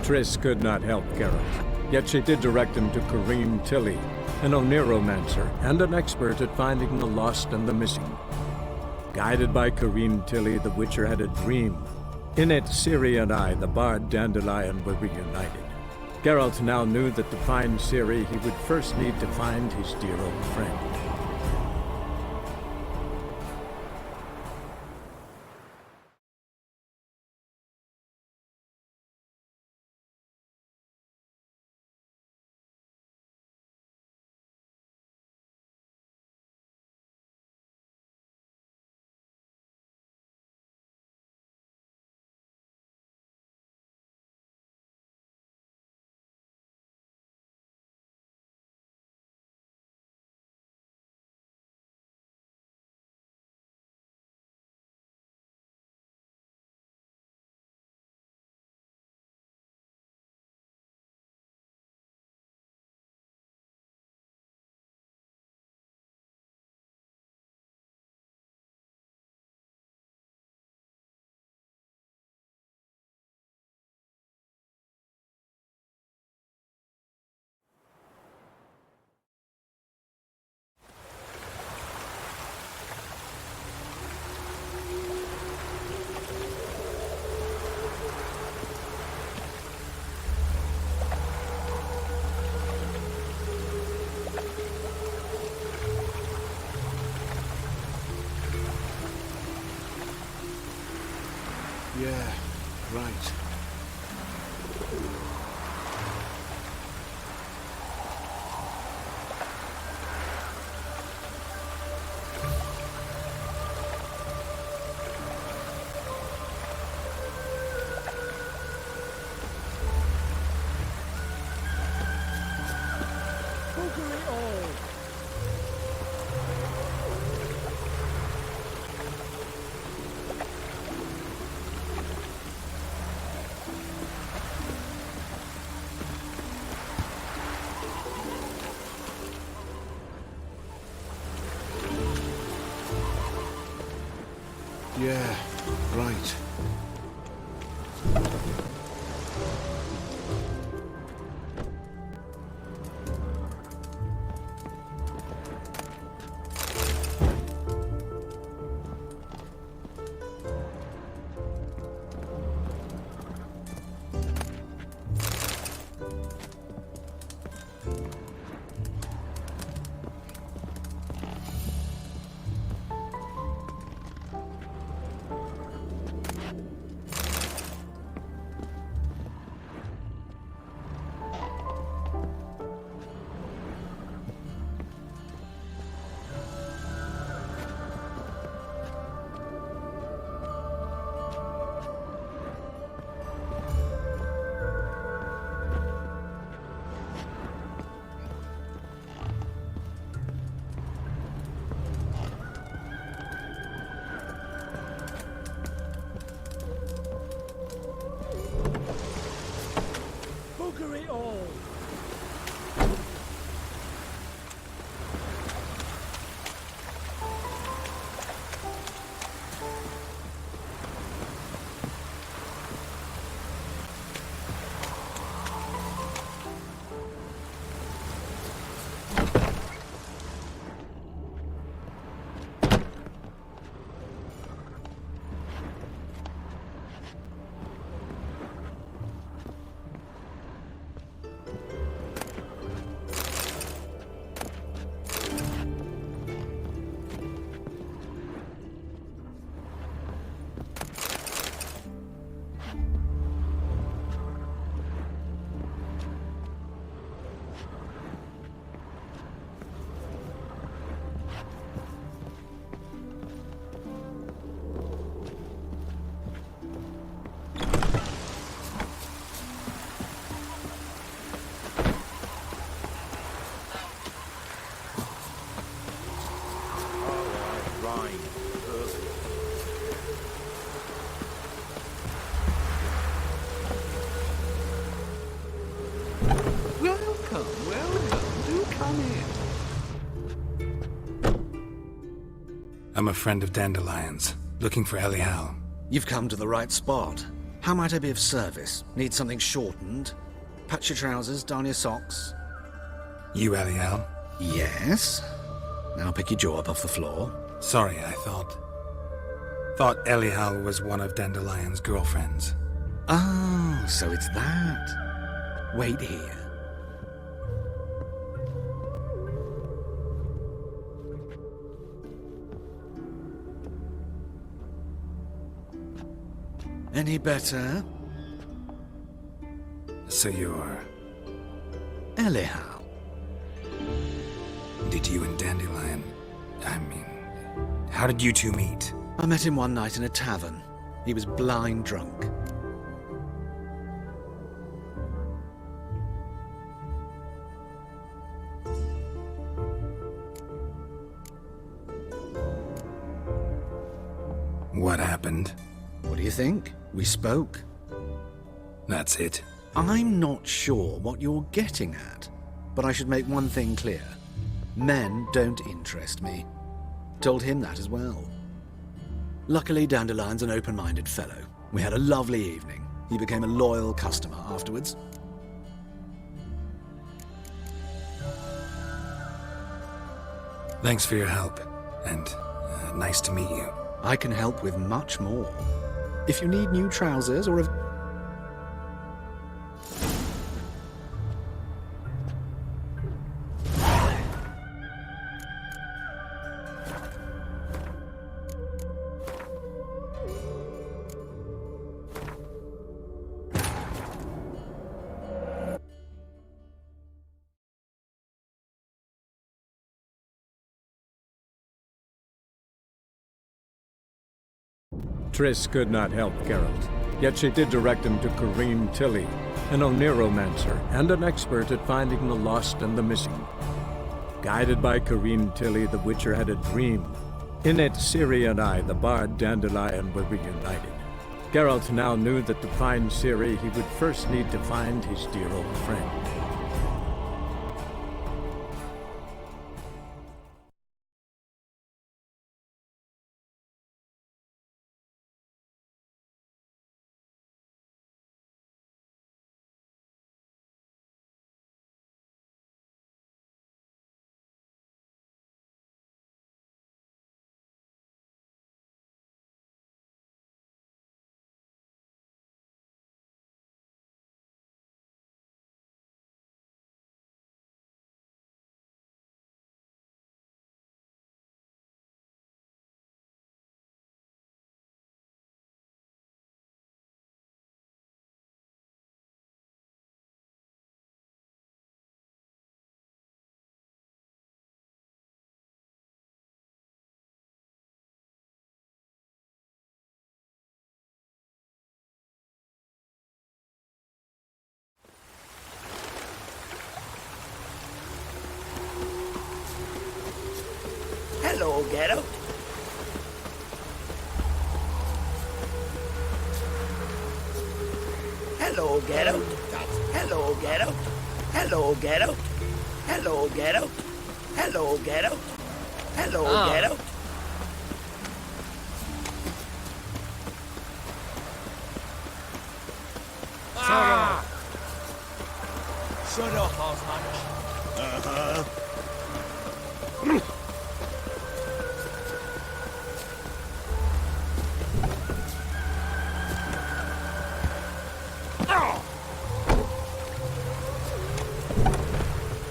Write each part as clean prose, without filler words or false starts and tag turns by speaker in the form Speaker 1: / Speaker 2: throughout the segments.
Speaker 1: Triss could not help Geralt, yet she did direct him to Corrine Tilly, an Oniromancer and an expert at finding the lost and the missing. Guided by Corrine Tilly, the Witcher had a dream. In it, Ciri and I, the bard Dandelion, were reunited. Geralt now knew that to find Ciri, he would first need to find his dear old friend.
Speaker 2: Yeah, right. Yeah, right.
Speaker 3: I'm a friend of Dandelion's, looking for Elial.
Speaker 4: You've come to the right spot.
Speaker 3: How might I be of service? Need something shortened? Patch your trousers, darn your socks.
Speaker 4: You Eliel?
Speaker 3: Yes? Now pick your jaw up off the floor.
Speaker 4: Sorry, I thought Eliel was one of Dandelion's girlfriends.
Speaker 3: Oh, so it's that. Wait here. Any better?
Speaker 4: So you're...
Speaker 3: Eliel.
Speaker 4: Did you and Dandelion... how did you two meet?
Speaker 3: I met him one night in a tavern. He was blind drunk.
Speaker 4: What happened?
Speaker 3: What do you think? We spoke.
Speaker 4: That's it.
Speaker 3: I'm not sure what you're getting at, but I should make one thing clear. Men don't interest me. Told him that as well. Luckily, Dandelion's an open-minded fellow. We had a lovely evening. He became a loyal customer afterwards.
Speaker 4: Thanks for your help, and nice to meet you.
Speaker 3: I can help with much more. If you need new trousers or a...
Speaker 1: Triss could not help Geralt, yet she did direct him to Corrine Tilly, an Oniromancer and an expert at finding the lost and the missing. Guided by Corrine Tilly, the Witcher had a dream. In it, Ciri and I, the bard Dandelion, were reunited. Geralt now knew that to find Ciri, he would first need to find his dear old friend.
Speaker 5: Hello, Geralt. Hello, Geralt. Hello, Geralt. Hello, Geralt. Hello, Geralt. Hello, Geralt. Hello, Geralt.
Speaker 2: Shut up, Osman.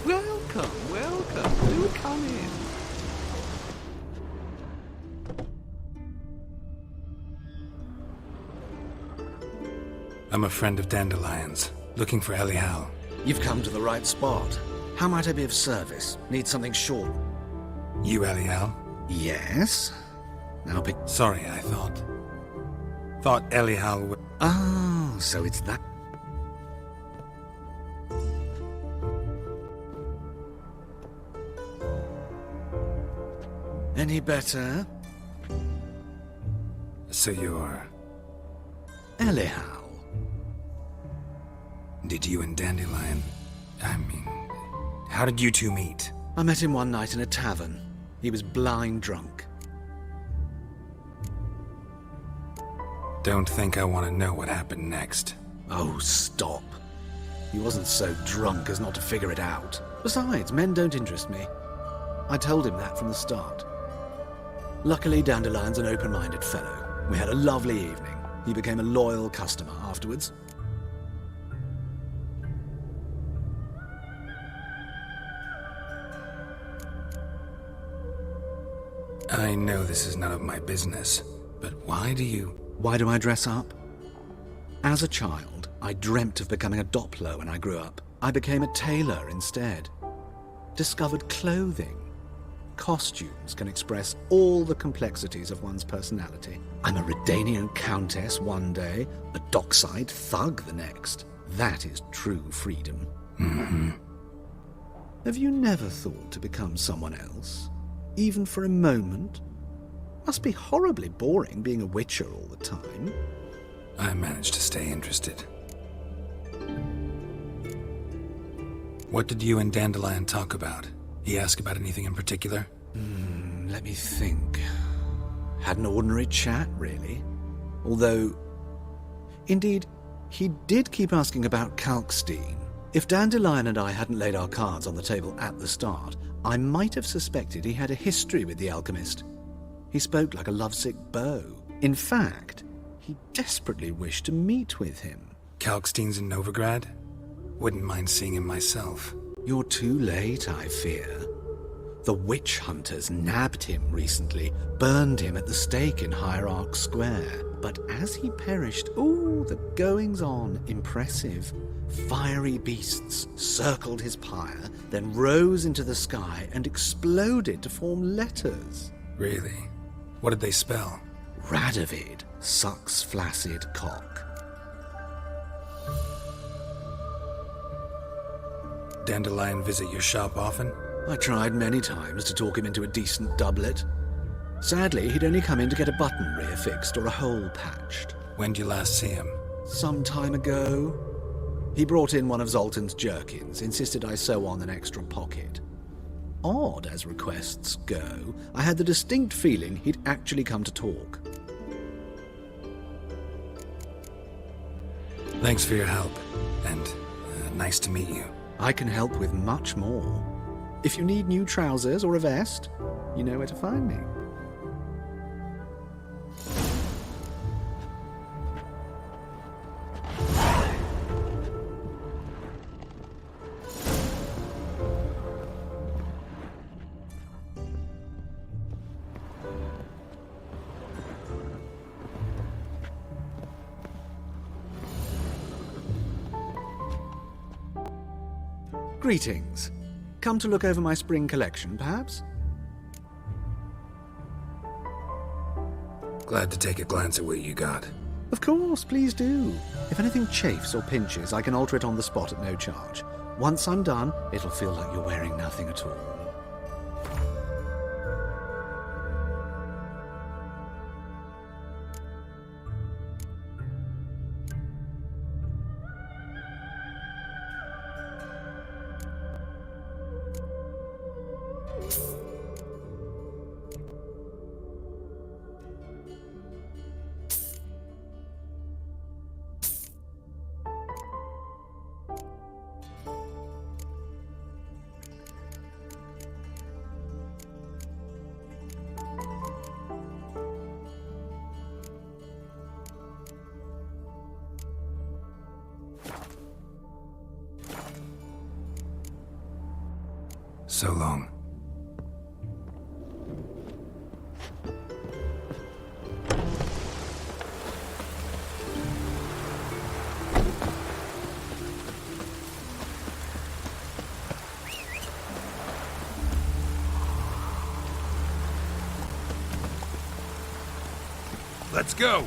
Speaker 6: Welcome, welcome. Do come in.
Speaker 4: I'm a friend of Dandelion's, looking for Eliel.
Speaker 3: You've come to the right spot. How might I be of service? Need something short?
Speaker 4: You Eliel?
Speaker 3: Yes? Now pick...
Speaker 4: Sorry, I thought Eliel was...
Speaker 3: Oh, so it's that... Any better?
Speaker 4: So you're...
Speaker 3: Eliel.
Speaker 4: Did you and Dandelion... how did you two meet?
Speaker 3: I met him one night in a tavern. He was blind drunk.
Speaker 4: Don't think I want to know what happened next.
Speaker 3: Oh, stop. He wasn't so drunk as not to figure it out. Besides, men don't interest me. I told him that from the start. Luckily, Dandelion's an open-minded fellow. We had a lovely evening. He became a loyal customer afterwards.
Speaker 4: I know this is none of my business, but why do I
Speaker 3: dress up? As a child, I dreamt of becoming a Doppler when I grew up. I became a tailor instead. Discovered clothing. Costumes can express all the complexities of one's personality. I'm a Redanian countess one day, a dockside thug the next. That is true freedom.
Speaker 4: Mm-hmm.
Speaker 3: Have you never thought to become someone else? Even for a moment? Must be horribly boring being a witcher all the time.
Speaker 4: I managed to stay interested. What did you and Dandelion talk about? He asked about anything in particular?
Speaker 3: Let me think. Had an ordinary chat, really. Although, indeed, he did keep asking about Kalkstein. If Dandelion and I hadn't laid our cards on the table at the start, I might have suspected he had a history with the alchemist. He spoke like a lovesick beau. In fact, he desperately wished to meet with him.
Speaker 4: Kalkstein's in Novigrad? Wouldn't mind seeing him myself.
Speaker 3: You're too late, I fear. The witch hunters nabbed him recently, burned him at the stake in Hierarch Square. But as he perished, the goings-on, impressive. Fiery beasts circled his pyre, then rose into the sky and exploded to form letters.
Speaker 4: Really? What did they spell?
Speaker 3: Radovid sucks flaccid cock.
Speaker 4: Dandelion visit your shop often?
Speaker 3: I tried many times to talk him into a decent doublet. Sadly, he'd only come in to get a button reaffixed or a hole patched.
Speaker 4: When did you last see him?
Speaker 3: Some time ago. He brought in one of Zoltan's jerkins, insisted I sew on an extra pocket. Odd as requests go, I had the distinct feeling he'd actually come to talk.
Speaker 4: Thanks for your help, and nice to meet you.
Speaker 3: I can help with much more. If you need new trousers or a vest, you know where to find me. Greetings. Come to look over my spring collection, perhaps?
Speaker 4: Glad to take a glance at what you got.
Speaker 3: Of course, please do. If anything chafes or pinches, I can alter it on the spot at no charge. Once I'm done, it'll feel like you're wearing nothing at all.
Speaker 4: So long.
Speaker 2: Let's go!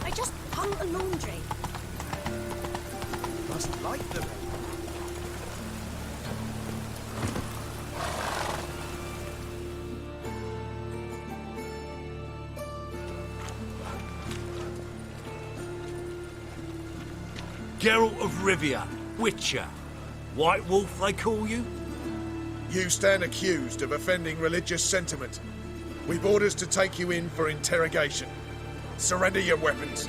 Speaker 7: I just hung a laundry.
Speaker 2: Must like them. Geralt of Rivia, Witcher. White Wolf, they call you?
Speaker 8: You stand accused of offending religious sentiment. We've orders to take you in for interrogation. Surrender your weapons.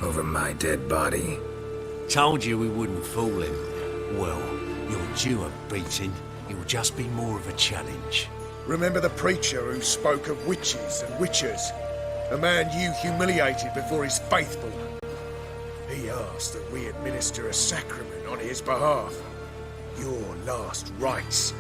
Speaker 4: Over my dead body.
Speaker 2: Told you we wouldn't fool him. Well, you're due a beating. It'll just be more of a challenge.
Speaker 8: Remember the preacher who spoke of witches and witchers? A man you humiliated before his faithful. He asked that we administer a sacrament on his behalf. Your last rites.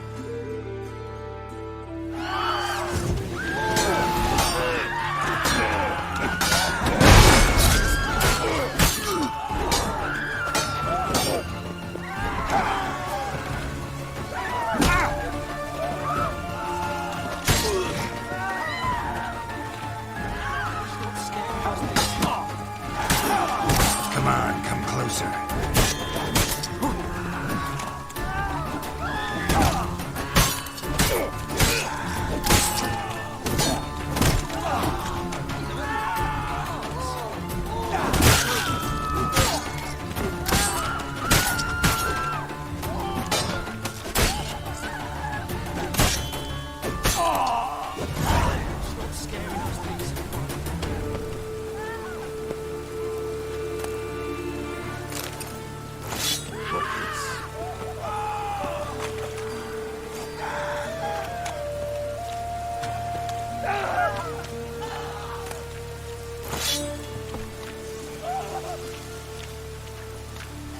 Speaker 4: Come on, come closer.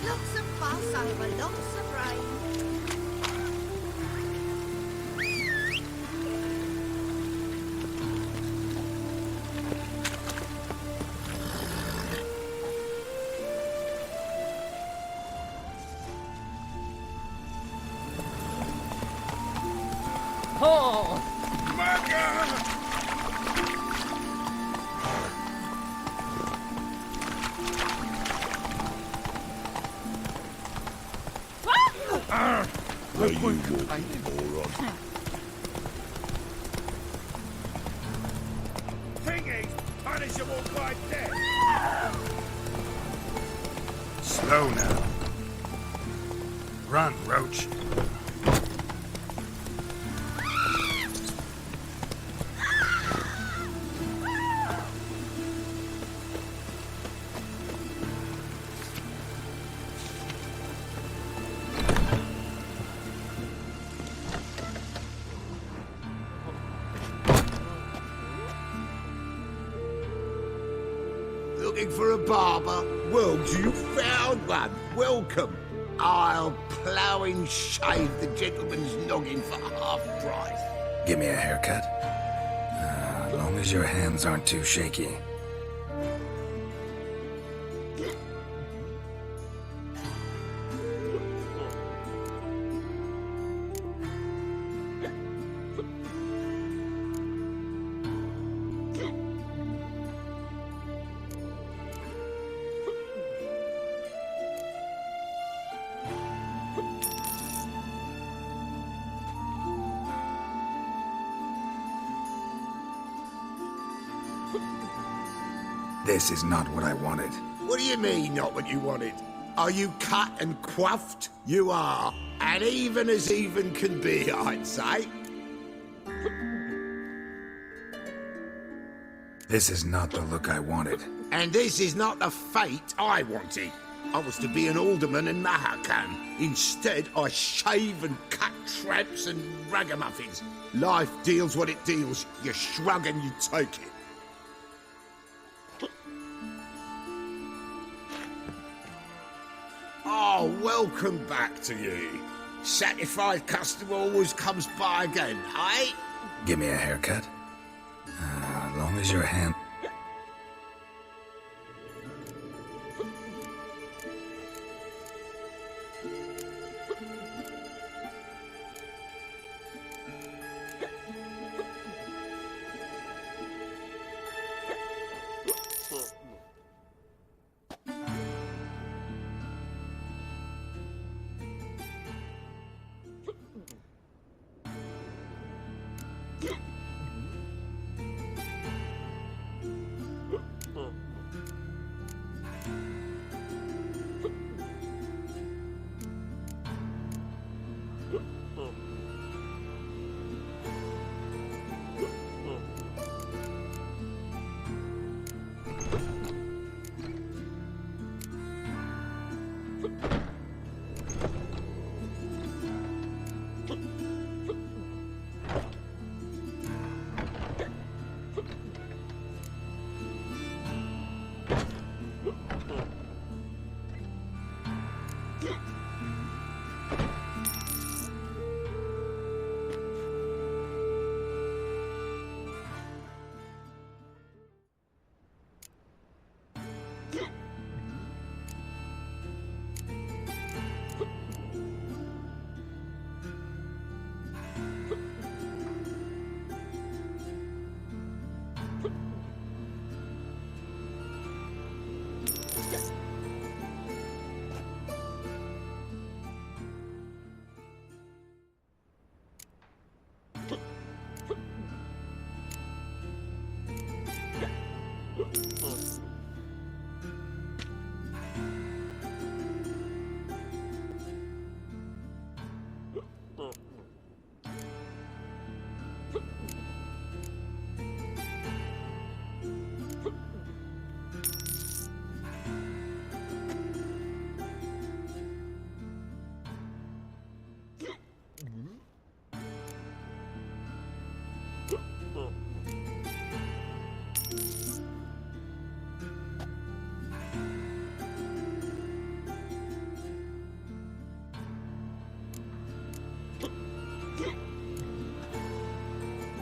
Speaker 7: Lots of fuss over lots of rain.
Speaker 8: Thing is punishable by death.
Speaker 4: Slow now. Run, Roach.
Speaker 5: Looking for a barber? Well, you found one. Welcome. I'll plough and shave the gentleman's noggin for half price.
Speaker 4: Give me a haircut. As long as your hands aren't too shaky. This is not what I wanted.
Speaker 5: What do you mean, not what you wanted? Are you cut and coiffed? You are. And even as even can be, I'd say.
Speaker 4: This is not the look I wanted.
Speaker 5: And this is not the fate I wanted. I was to be an alderman in Mahakan. Instead, I shave and cut tramps and ragamuffins. Life deals what it deals. You shrug and you take it. Oh, welcome back to you. Satisfied customer always comes by again, eh?
Speaker 4: Give me a haircut. As long as your hand...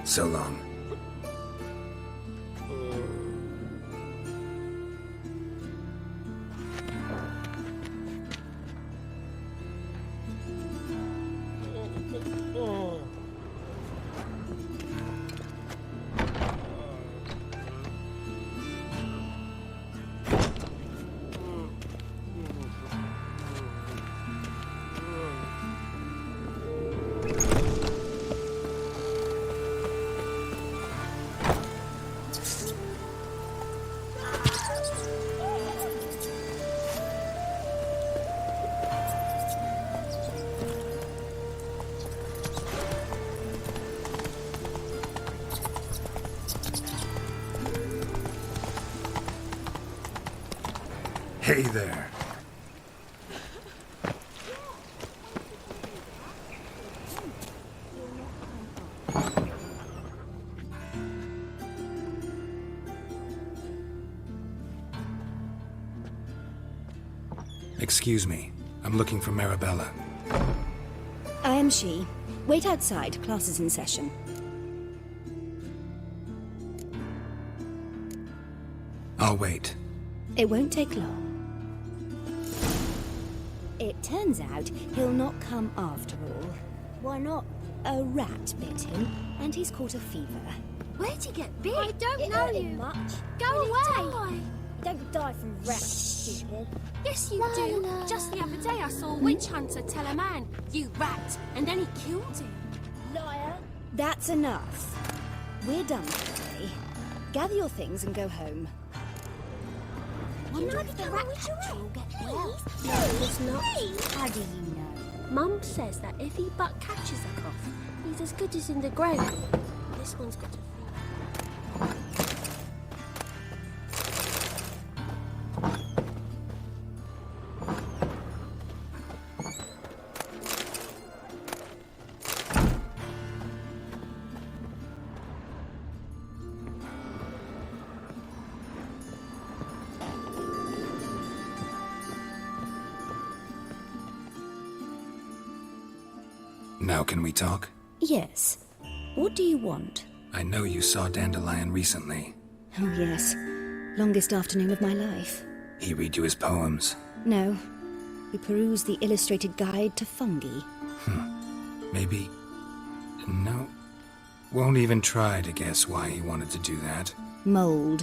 Speaker 4: So long. Hey there. Excuse me. I'm looking for Marabella.
Speaker 9: I am she. Wait outside. Class is in session.
Speaker 4: I'll wait.
Speaker 9: It won't take long. It turns out he'll not come after all. Why not? A rat bit him, and he's caught a fever.
Speaker 7: Where'd you get bit?
Speaker 10: I don't know you.
Speaker 7: Much.
Speaker 10: Go away.
Speaker 7: Don't die from rats, stupid.
Speaker 10: Yes, you do. Just the other day I saw a witch hunter tell a man, "You rat," and then he killed him.
Speaker 7: Liar.
Speaker 9: That's enough. We're done for today. Gather your things and go home.
Speaker 10: You know if the rat catcher will get well.
Speaker 7: No, it's not. How do you know?
Speaker 10: Mum says that if he but catches a cough, he's as good as in the grave. This one's got a fever.
Speaker 4: Now can we talk?
Speaker 9: Yes. What do you want?
Speaker 4: I know you saw Dandelion recently.
Speaker 9: Oh, yes. Longest afternoon of my life.
Speaker 4: He read you his poems.
Speaker 9: No. We perused the illustrated guide to fungi.
Speaker 4: Maybe... No. Won't even try to guess why he wanted to do that.
Speaker 9: Mold.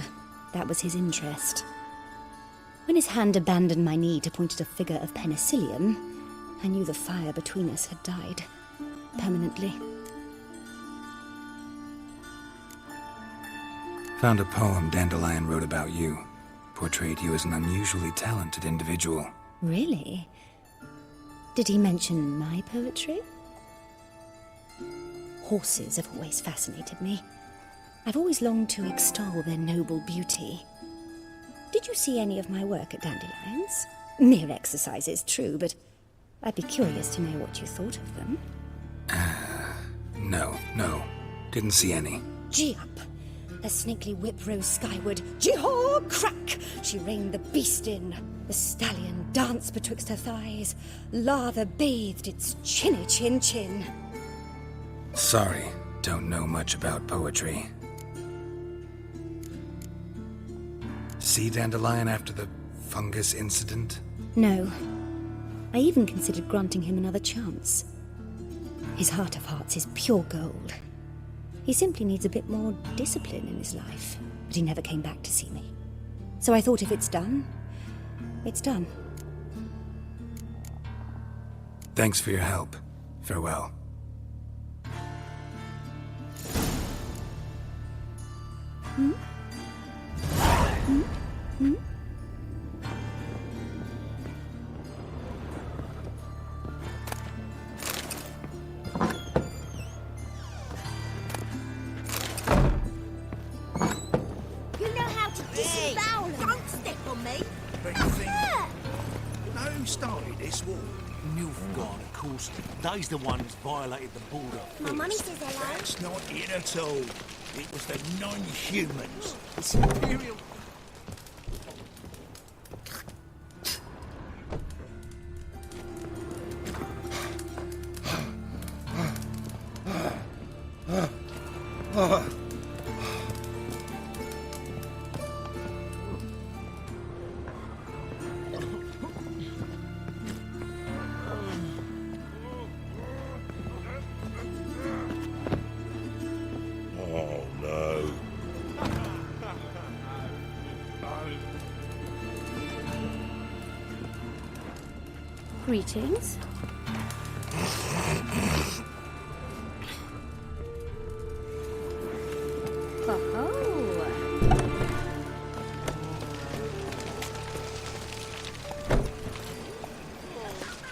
Speaker 9: That was his interest. When his hand abandoned my knee to point at a figure of penicillium, I knew the fire between us had died. Permanently.
Speaker 4: Found a poem Dandelion wrote about you. Portrayed you as an unusually talented individual.
Speaker 9: Really? Did he mention my poetry? Horses have always fascinated me. I've always longed to extol their noble beauty. Did you see any of my work at Dandelions? Mere exercises, true, but I'd be curious to know what you thought of them.
Speaker 4: No. Didn't see any.
Speaker 9: Gee up! A snakely whip rose skyward. Jee-haw! Crack! She reined the beast in. The stallion danced betwixt her thighs. Lather bathed its chinny chin.
Speaker 4: Sorry, don't know much about poetry. See Dandelion after the fungus incident?
Speaker 9: No. I even considered granting him another chance. His heart of hearts is pure gold. He simply needs a bit more discipline in his life. But he never came back to see me. So I thought if it's done, it's done.
Speaker 4: Thanks for your help. Farewell.
Speaker 7: You know how to disavow them. Don't step on me.
Speaker 5: Who started this war?
Speaker 2: Nilfgaard, of course. They's the ones violated the border.
Speaker 7: My mummy says hello.
Speaker 5: That's not it at all. It was the non-humans.
Speaker 2: It's Imperial.
Speaker 5: Oh, no.
Speaker 10: Greetings.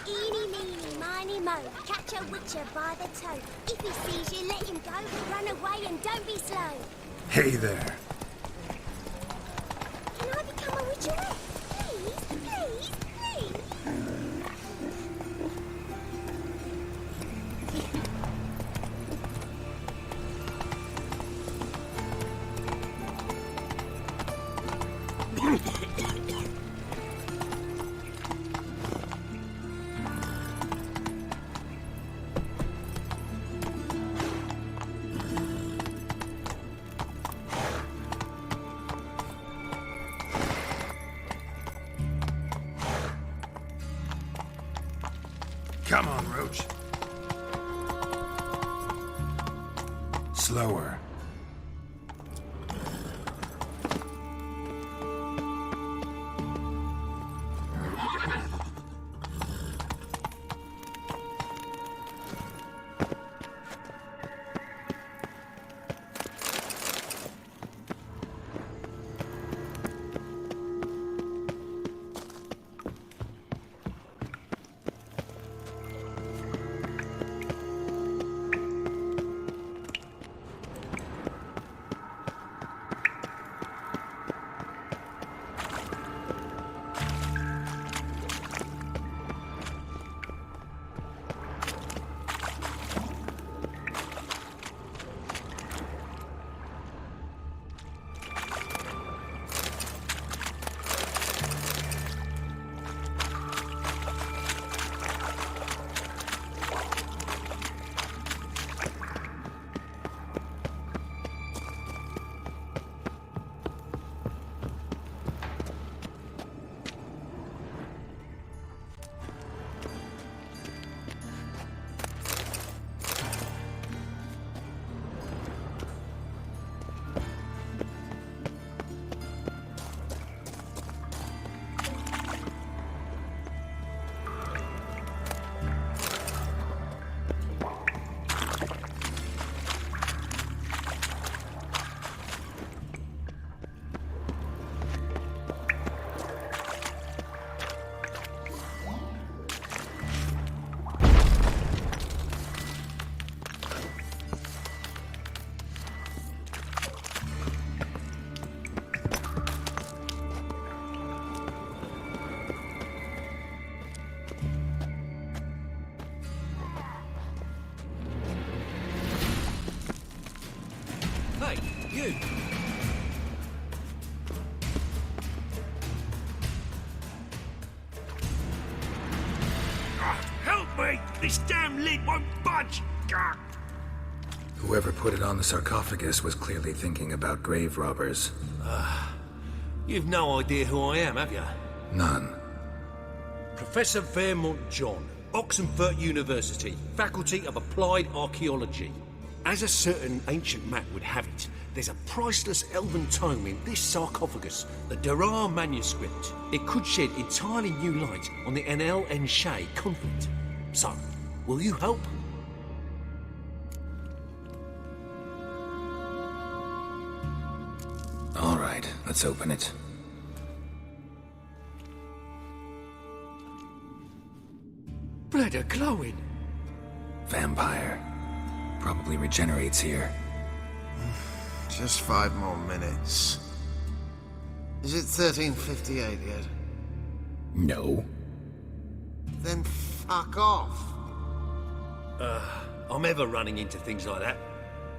Speaker 7: Eeny, meeny, miny, mo. Catch a witcher by the toe. If he sees you, let him go. Run away and don't be slow.
Speaker 4: Hey there.
Speaker 7: Can I become a witcherette? Please, please, please.
Speaker 4: Come on, Roach. Slower.
Speaker 2: Hey, you! Help me! This damn lid won't budge!
Speaker 4: Whoever put it on the sarcophagus was clearly thinking about grave robbers.
Speaker 2: You've no idea who I am, have you?
Speaker 4: None.
Speaker 2: Professor Vermont John, Oxenford University, Faculty of Applied Archaeology. As a certain ancient map would have it, there's a priceless elven tome in this sarcophagus, the Durar manuscript. It could shed entirely new light on the Enel and Shay conflict. So, will you help?
Speaker 4: All right, let's open it.
Speaker 2: Blood are glowing.
Speaker 4: Vampire. Probably regenerates here.
Speaker 11: Just 5 more minutes. Is it 1358 yet?
Speaker 4: No.
Speaker 11: Then fuck off.
Speaker 2: I'm ever running into things like that.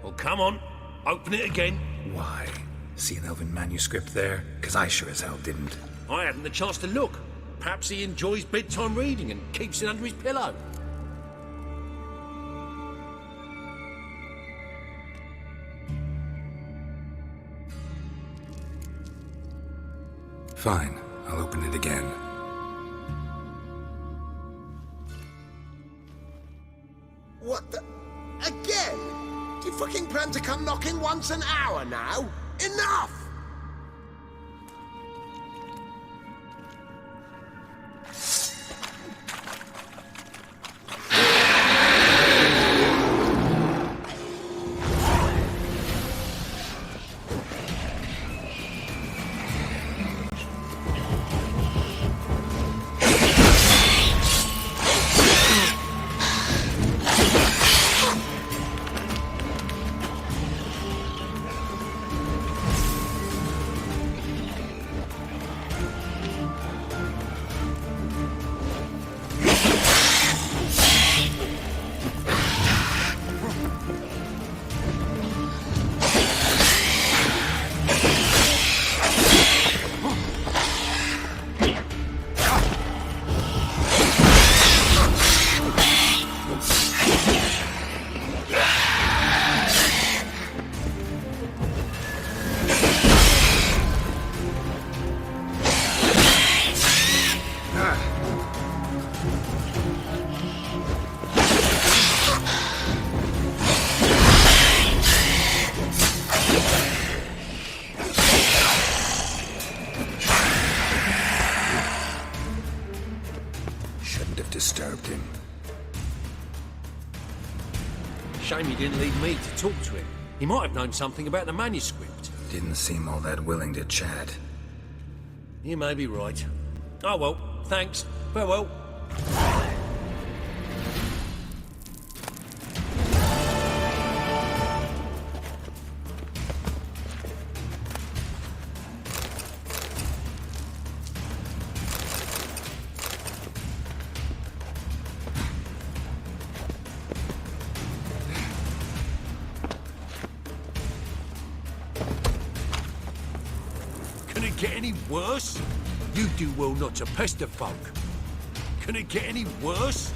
Speaker 2: Well, come on, open it again.
Speaker 4: Why? See an elven manuscript there? Because I sure as hell didn't.
Speaker 2: I hadn't the chance to look. Perhaps he enjoys bedtime reading and keeps it under his pillow.
Speaker 4: Fine, I'll open it again.
Speaker 11: What the... Again? Do you fucking plan to come knocking once an hour now? Enough!
Speaker 4: Disturbed him.
Speaker 2: Shame he didn't leave me to talk to him. He might have known something about the manuscript.
Speaker 4: Didn't seem all that willing to chat.
Speaker 2: You may be right. Oh well, thanks. Farewell. Can it get any worse? You do well not to pester folk. Can it get any worse?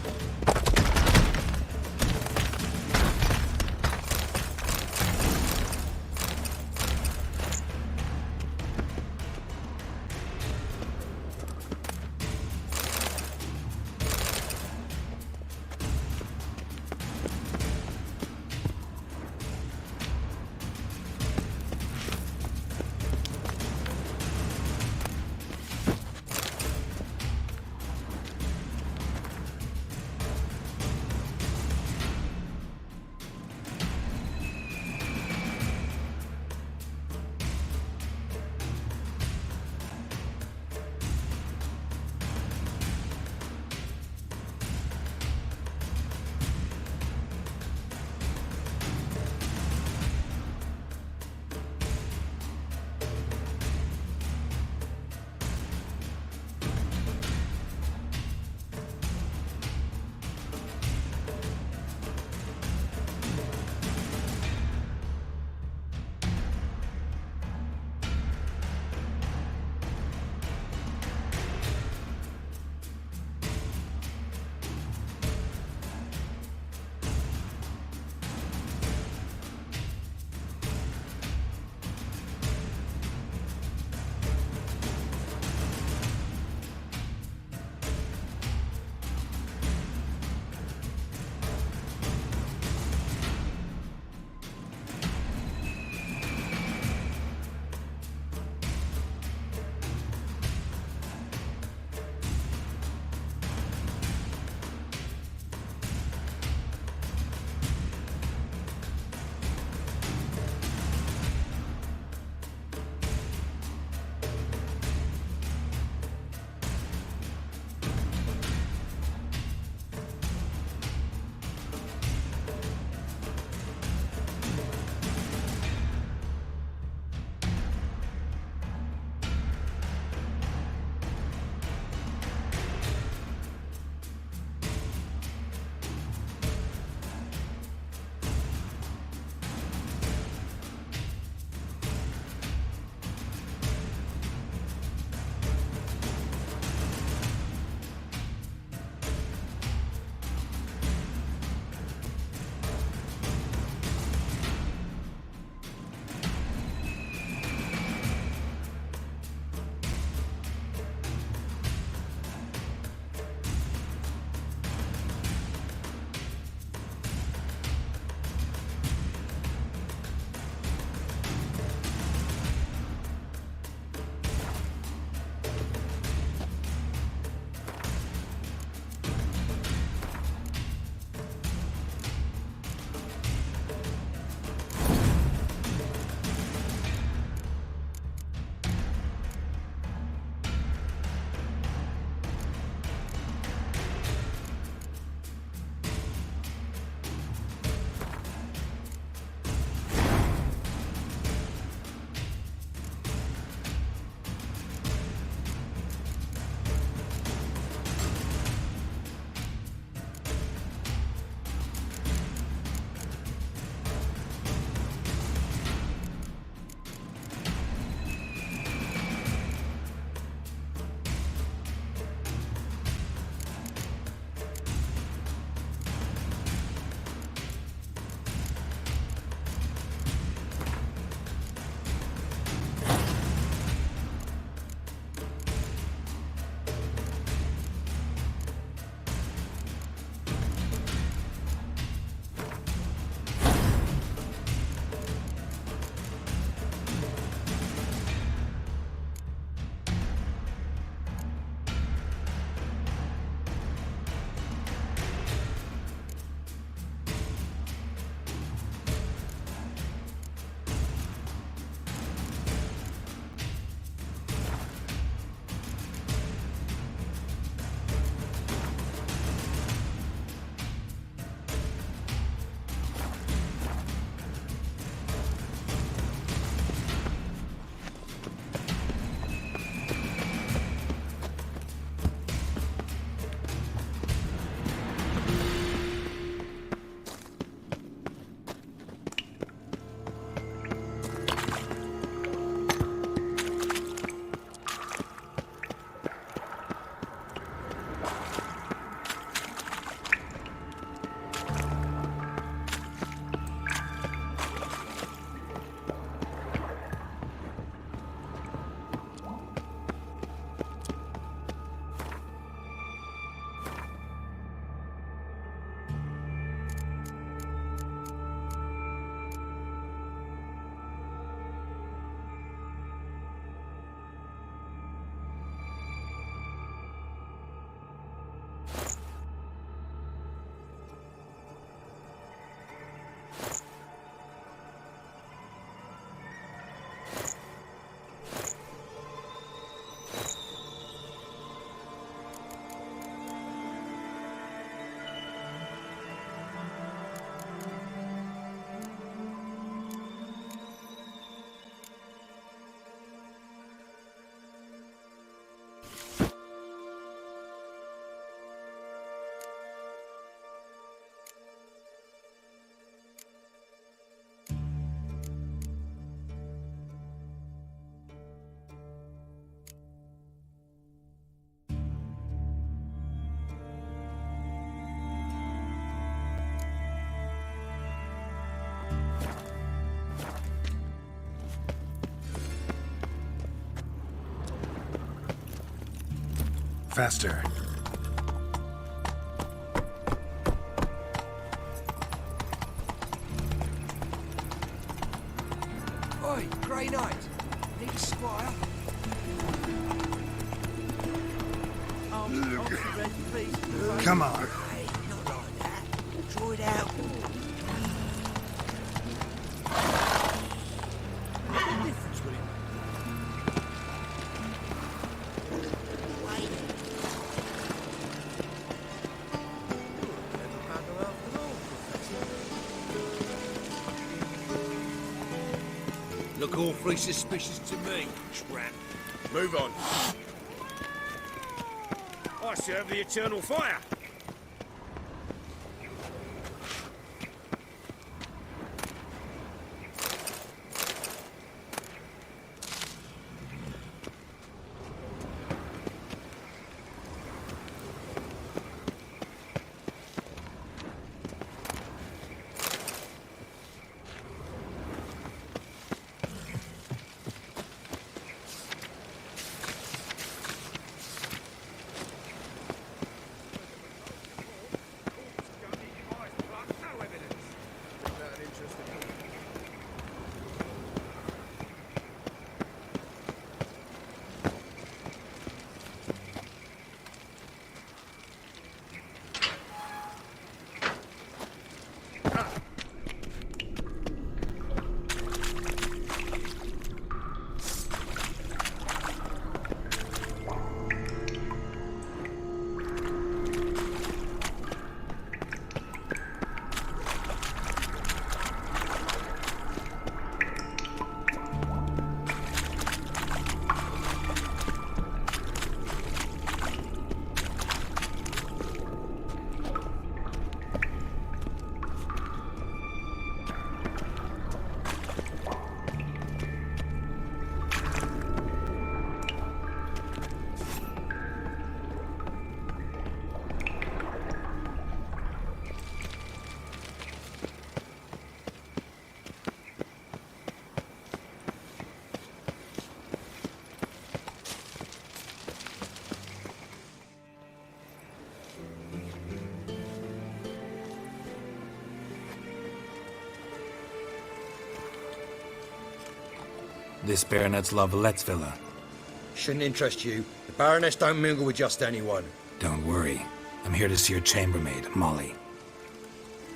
Speaker 4: Faster.
Speaker 11: Oi, Grey Knight. Need a squire?
Speaker 4: Come on.
Speaker 11: Hey, not like that. Draw it out. What difference will it make? Clever bugger after all, Professor.
Speaker 2: Look awfully suspicious to me, tramp.
Speaker 8: Move on. I serve the eternal fire.
Speaker 4: This Baronet's Lavallette's villa.
Speaker 12: Shouldn't interest you. The Baroness don't mingle with just anyone.
Speaker 4: Don't worry. I'm here to see your chambermaid, Molly.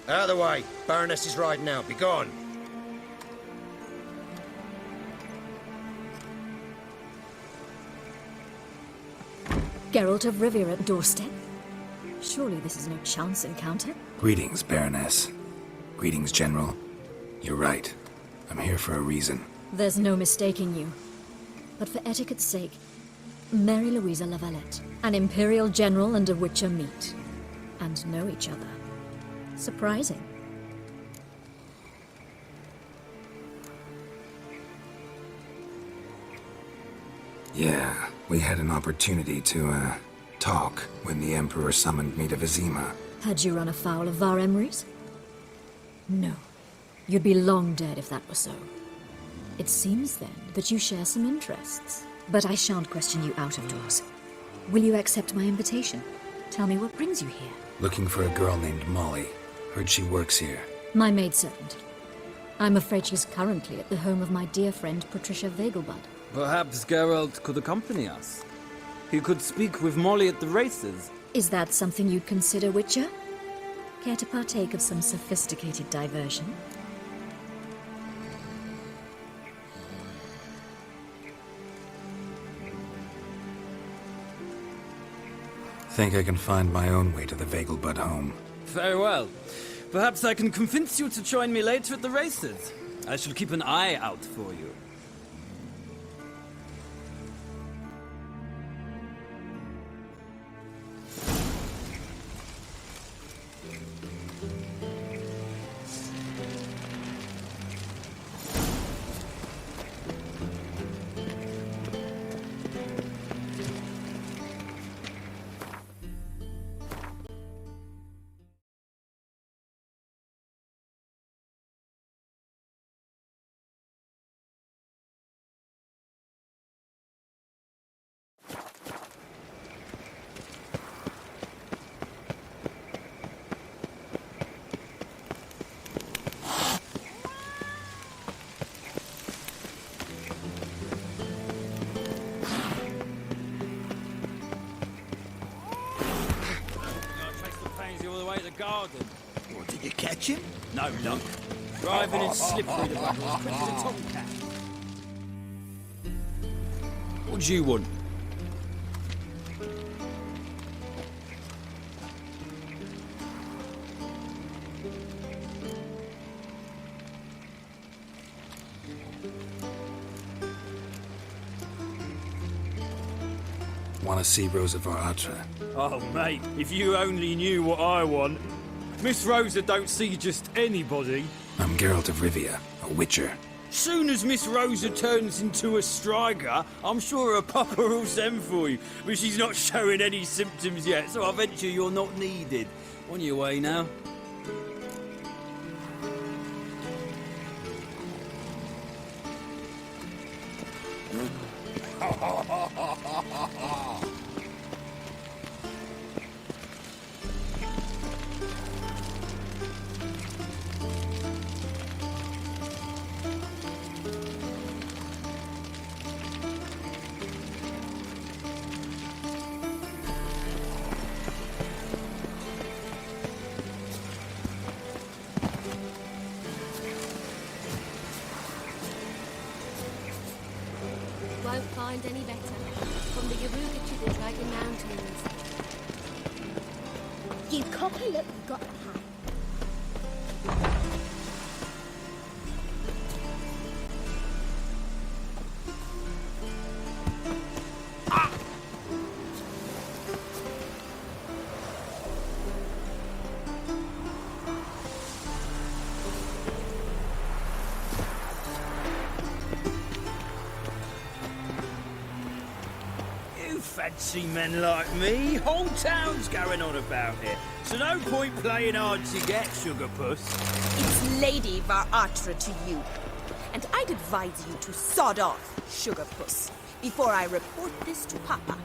Speaker 12: Out of the way. Baroness is riding out. Be gone.
Speaker 13: Geralt of Rivia at doorstep? Surely this is no chance encounter?
Speaker 4: Greetings, Baroness. Greetings, General. You're right. I'm here for a reason.
Speaker 13: There's no mistaking you. But for etiquette's sake, Mary Louisa Lavalette, an Imperial General and a Witcher meet. And know each other. Surprising.
Speaker 4: Yeah, we had an opportunity to, talk when the Emperor summoned me to Vizima.
Speaker 13: Had you run afoul of Var Emrys? No. You'd be long dead if that were so. It seems, then, that you share some interests. But I shan't question you out of doors. Will you accept my invitation? Tell me what brings you here.
Speaker 4: Looking for a girl named Molly. Heard she works here.
Speaker 13: My maidservant. I'm afraid she's currently at the home of my dear friend Patricia Vegelbud.
Speaker 6: Perhaps Geralt could accompany us. He could speak with Molly at the races.
Speaker 13: Is that something you'd consider, Witcher? Care to partake of some sophisticated diversion?
Speaker 4: Think I can find my own way to the Vegelbud home.
Speaker 6: Very well. Perhaps I can convince you to join me later at the races. I shall keep an eye out for you. garden.
Speaker 14: What, did you catch him?
Speaker 6: No luck. Driving in slippery the bugger. Quicker than tomcat. What do you want?
Speaker 4: Want to see Rosa var Atra?
Speaker 6: Oh, mate, if you only knew what I want. Miss Rosa don't see just anybody.
Speaker 4: I'm Geralt of Rivia, a witcher.
Speaker 6: Soon as Miss Rosa turns into a striker, I'm sure her papa will send for you. But she's not showing any symptoms yet, so I venture you're not needed. On your way now.
Speaker 10: Won't find any better. From the Yaruga to the Dragon Mountains.
Speaker 7: You copper, look, you've got a pie.
Speaker 6: Fancy men like me. Whole town's going on about it. So no point playing hard to get, Sugar Puss.
Speaker 15: It's Lady var Atra to you. And I'd advise you to sod off, Sugar Puss, before I report this to Papa.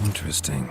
Speaker 4: Interesting.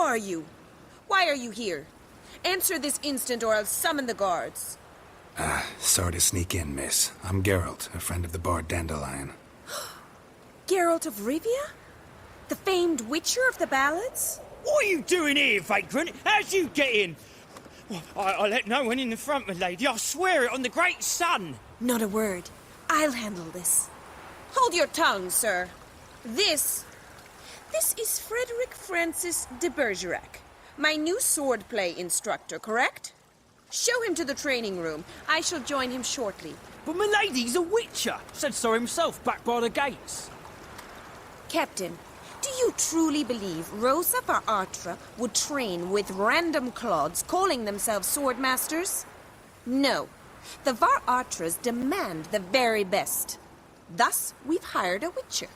Speaker 15: are you? Why are you here? Answer this instant or I'll summon the guards.
Speaker 4: Sorry to sneak in, miss. I'm Geralt, a friend of the bard Dandelion.
Speaker 15: Geralt of Rivia? The famed witcher of the ballads?
Speaker 6: What are you doing here, vagrant? How'd you get in? Well, I let no one in the front, my lady. I swear it on the great sun.
Speaker 15: Not a word. I'll handle this. Hold your tongue, sir. This is Frederick Francis de Bergerac, my new swordplay instructor, correct? Show him to the training room. I shall join him shortly.
Speaker 6: But my lady's a witcher. Said so himself back by the gates.
Speaker 15: Captain, do you truly believe Rosa var Artra would train with random clods calling themselves swordmasters? No. The var Artras demand the very best. Thus, we've hired a witcher.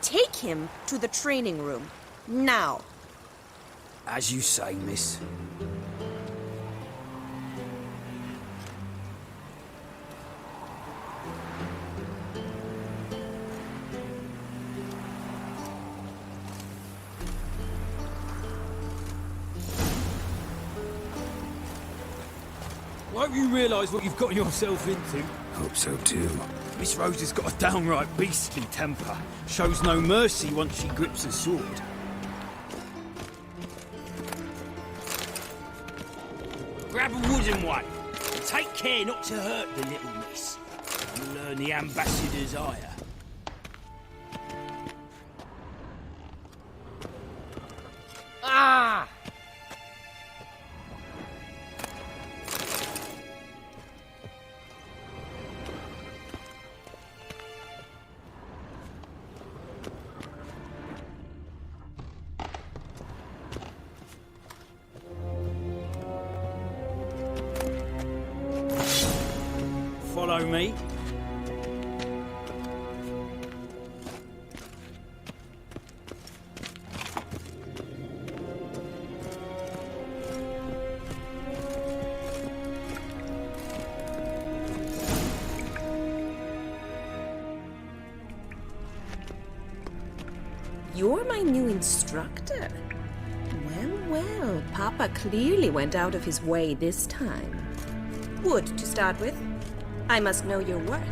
Speaker 15: Take him to the training room. Now.
Speaker 6: As you say, miss. Won't you realise what you've got yourself into?
Speaker 4: Hope so too.
Speaker 6: Miss Rose has got a downright beastly temper. Shows no mercy once she grips a sword. Grab a wooden one. And take care not to hurt the little miss. You'll earn the ambassador's ire. Ah! Follow me.
Speaker 15: You're my new instructor. Well, Papa clearly went out of his way this time. Wood, to start with. I must know your worth.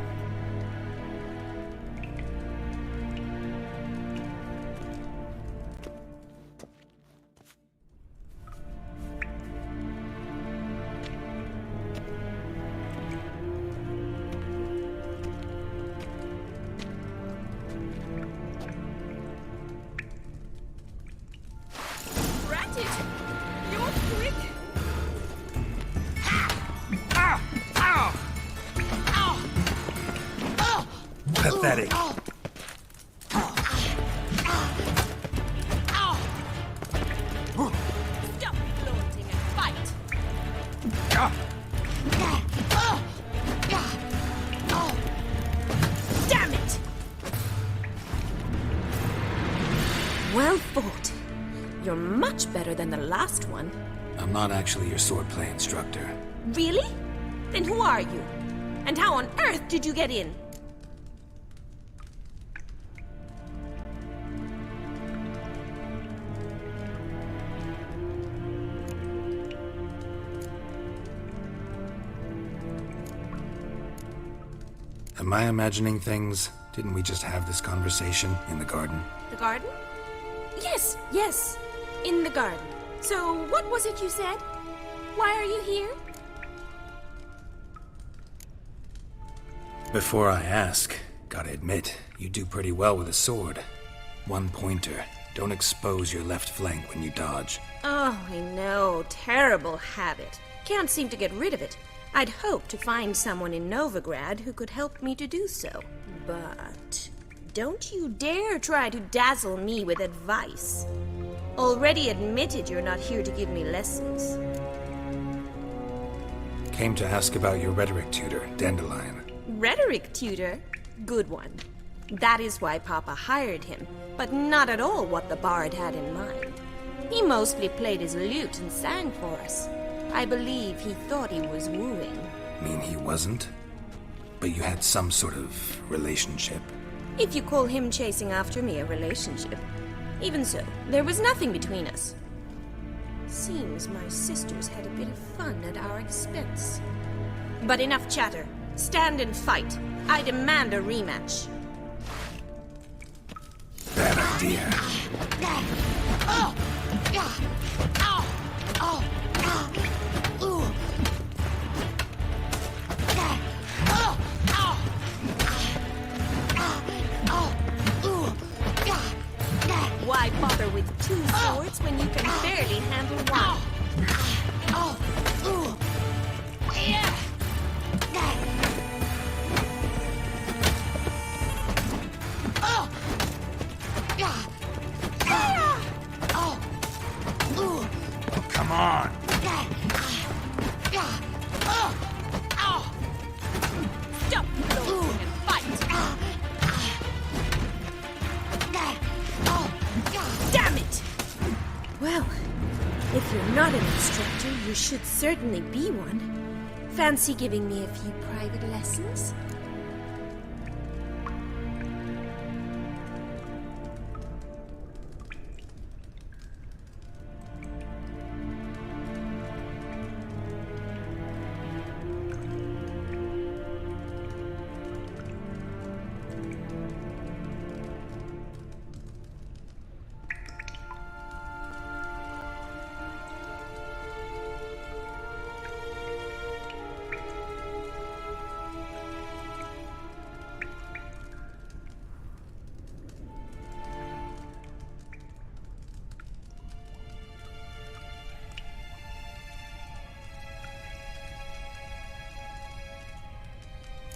Speaker 4: Pathetic.
Speaker 15: Stop flaunting and fight! Damn it! Well fought. You're much better than the last one.
Speaker 4: I'm not actually your swordplay instructor.
Speaker 15: Really? Then who are you? And how on earth did you get in?
Speaker 4: Am I imagining things? Didn't we just have this conversation in the garden?
Speaker 15: The garden? Yes. In the garden. So, what was it you said? Why are you here?
Speaker 4: Before I ask, gotta admit, you do pretty well with a sword. One pointer. Don't expose your left flank when you dodge.
Speaker 15: Oh, I know. Terrible habit. Can't seem to get rid of it. I'd hoped to find someone in Novigrad who could help me to do so. But don't you dare try to dazzle me with advice. Already admitted you're not here to give me lessons.
Speaker 4: Came to ask about your rhetoric tutor, Dandelion.
Speaker 15: Rhetoric tutor? Good one. That is why Papa hired him, but not at all what the bard had in mind. He mostly played his lute and sang for us. I believe he thought he was wooing.
Speaker 4: Mean he wasn't? But you had some sort of relationship?
Speaker 15: If you call him chasing after me a relationship. Even so, there was nothing between us. seems my sisters had a bit of fun at our expense. But enough chatter. Stand and fight. I demand a rematch.
Speaker 4: Bad idea.
Speaker 15: Why bother with two swords when you can barely handle one?
Speaker 4: Come on.
Speaker 15: Stop gloating and fight! Damn it! Well, if you're not an instructor, you should certainly be one. Fancy giving me a few private lessons?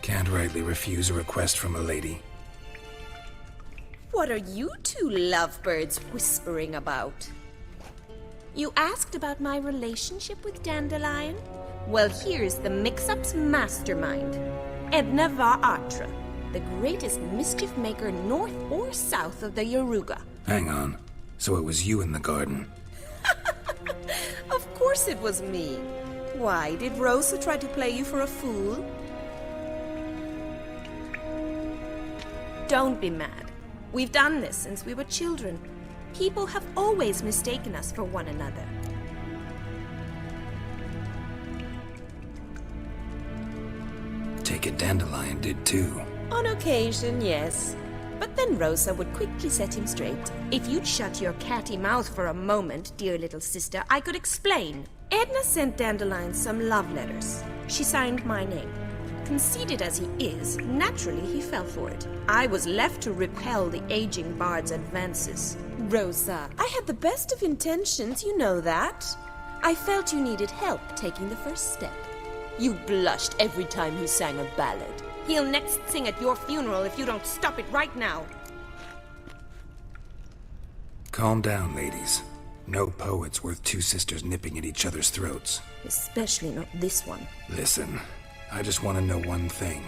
Speaker 4: Can't rightly refuse a request from a lady.
Speaker 15: What are you two lovebirds whispering about? You asked about my relationship with Dandelion? Well, here's the mix-up's mastermind. Edna var Atra, the greatest mischief maker north or south of the Yaruga.
Speaker 4: Hang on. So it was you in the garden?
Speaker 15: Of course it was me. Why, did Rosa try to play you for a fool? Don't be mad. We've done this since we were children. People have always mistaken us for one another.
Speaker 4: Take it Dandelion did too.
Speaker 15: On occasion, yes. But then Rosa would quickly set him straight. If you'd shut your catty mouth for a moment, dear little sister, I could explain. Edna sent Dandelion some love letters. She signed my name. Conceited as he is, naturally he fell for it. I was left to repel the aging bard's advances. Rosa, I had the best of intentions, you know that. I felt you needed help taking the first step. You blushed every time he sang a ballad. He'll next sing at your funeral if you don't stop it right now.
Speaker 4: Calm down, ladies. No poet's worth two sisters nipping at each other's throats.
Speaker 15: Especially not this one.
Speaker 4: Listen, I just want to know one thing.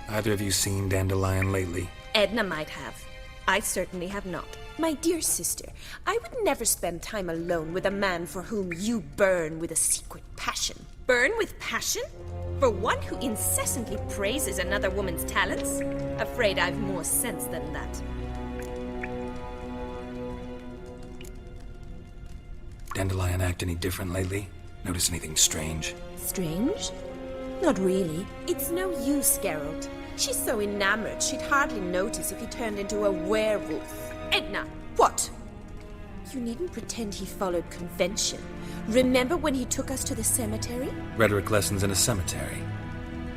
Speaker 4: Either of you seen Dandelion lately?
Speaker 15: Edna might have. I certainly have not. My dear sister, I would never spend time alone with a man for whom you burn with a secret passion. Burn with passion? For one who incessantly praises another woman's talents? Afraid I've more sense than that.
Speaker 4: Dandelion act any different lately? Notice anything strange?
Speaker 15: Strange? Not really. It's no use, Geralt. She's so enamored she'd hardly notice if he turned into a werewolf. Edna! What? You needn't pretend he followed convention. Remember when he took us to the cemetery?
Speaker 4: Rhetoric lessons in a cemetery.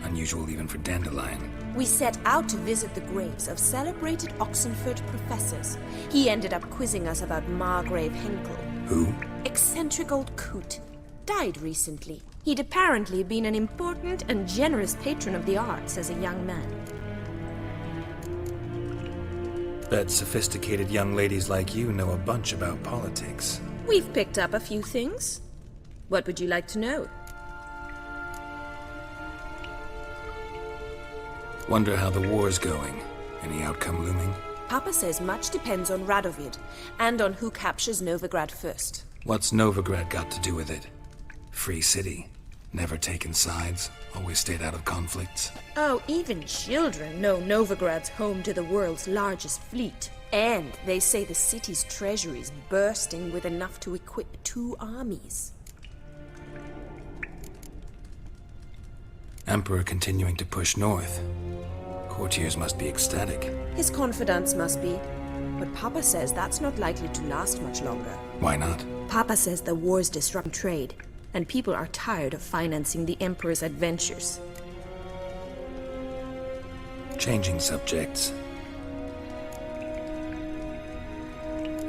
Speaker 4: Unusual even for Dandelion.
Speaker 15: We set out to visit the graves of celebrated Oxenford professors. He ended up quizzing us about Margrave Henkel.
Speaker 4: Who?
Speaker 15: Eccentric old coot. Died recently. He'd apparently been an important and generous patron of the arts as a young man.
Speaker 4: Bet sophisticated young ladies like you know a bunch about politics.
Speaker 15: We've picked up a few things. What would you like to know?
Speaker 4: Wonder how the war's going. Any outcome looming?
Speaker 15: Papa says much depends on Radovid, and on who captures Novigrad first.
Speaker 4: What's Novigrad got to do with it? Free city. Never taken sides. Always stayed out of conflicts.
Speaker 15: Oh, even children know Novigrad's home to the world's largest fleet. And they say the city's treasury is bursting with enough to equip 2 armies.
Speaker 4: Emperor continuing to push north. Courtiers must be ecstatic.
Speaker 15: His confidants must be. But Papa says that's not likely to last much longer.
Speaker 4: Why not?
Speaker 15: Papa says the wars disrupt trade, and people are tired of financing the Emperor's adventures.
Speaker 4: Changing subjects.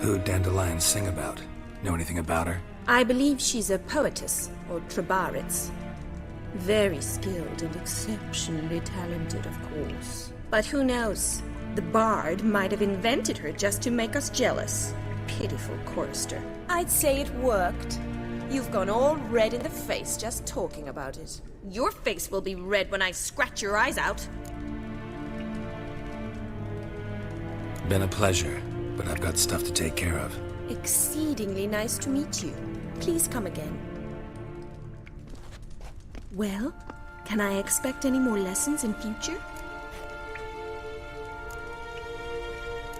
Speaker 4: Who'd Dandelion sing about? Know anything about her?
Speaker 15: I believe she's a poetess, or Trebaritz. Very skilled and exceptionally talented, of course. But who knows? The bard might have invented her just to make us jealous. Pitiful chorister. I'd say it worked. You've gone all red in the face just talking about it. Your face will be red when I scratch your eyes out.
Speaker 4: Been a pleasure, but I've got stuff to take care of.
Speaker 15: Exceedingly nice to meet you. Please come again. Well, can I expect any more lessons in future?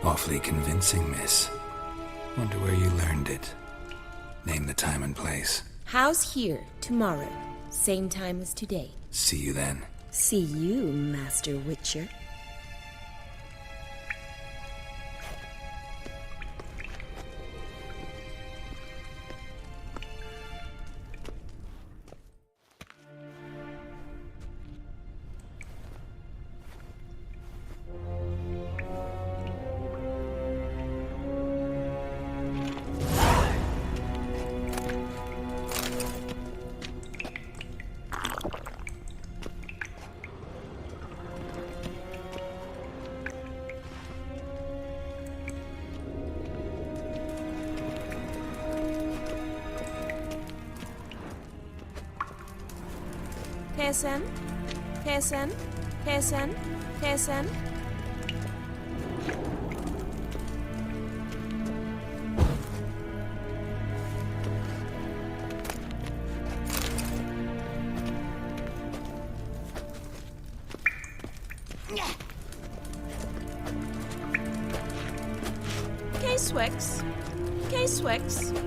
Speaker 4: Awfully convincing, miss. Wonder where you learned it. Name the time and place.
Speaker 15: House here, tomorrow. Same time as today.
Speaker 4: See you then.
Speaker 15: See you, Master Witcher. Pearson? Pearson? Pearson? Pearson? K-Swex? K-Swex?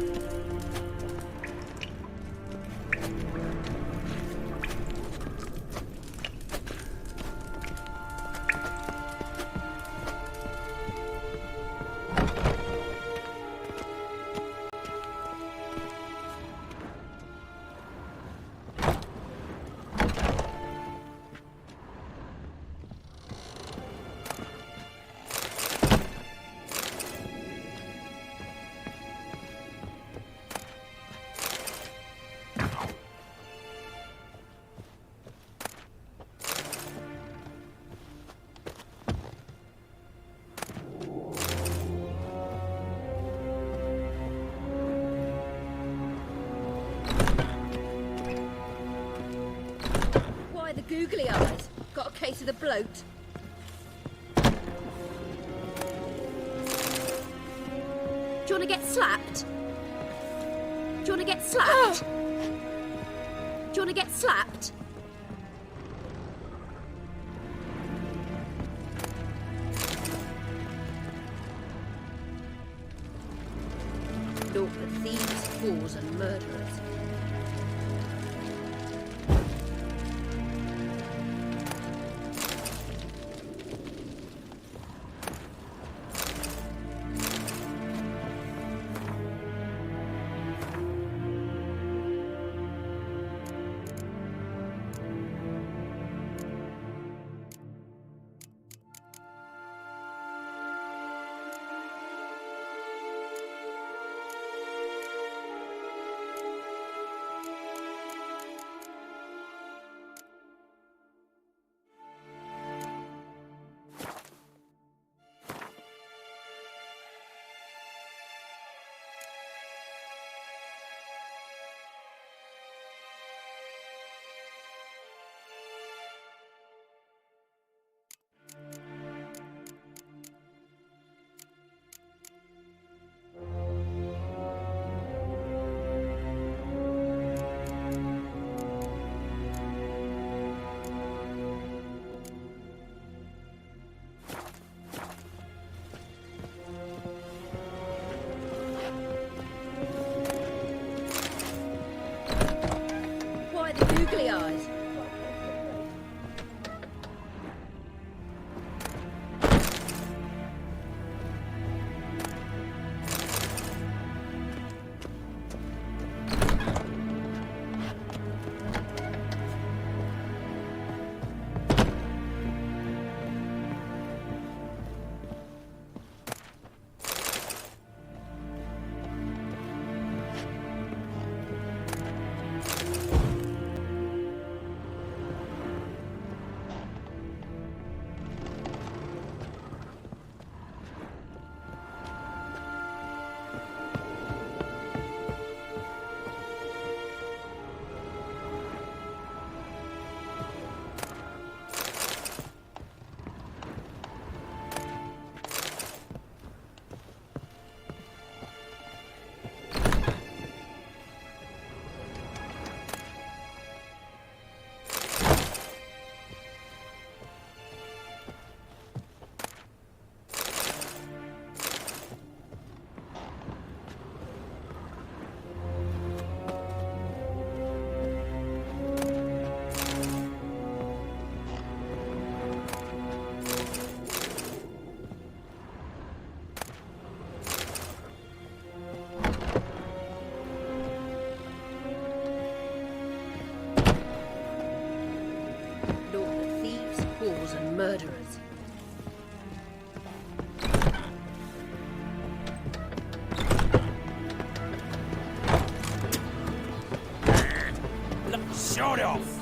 Speaker 14: Googly eyes. Got a case of the bloat. Do you want to get slapped? Do you want to get slapped? Do you want to get slapped? Look at thieves, fools and murderers.
Speaker 10: murderers.
Speaker 6: Shut off!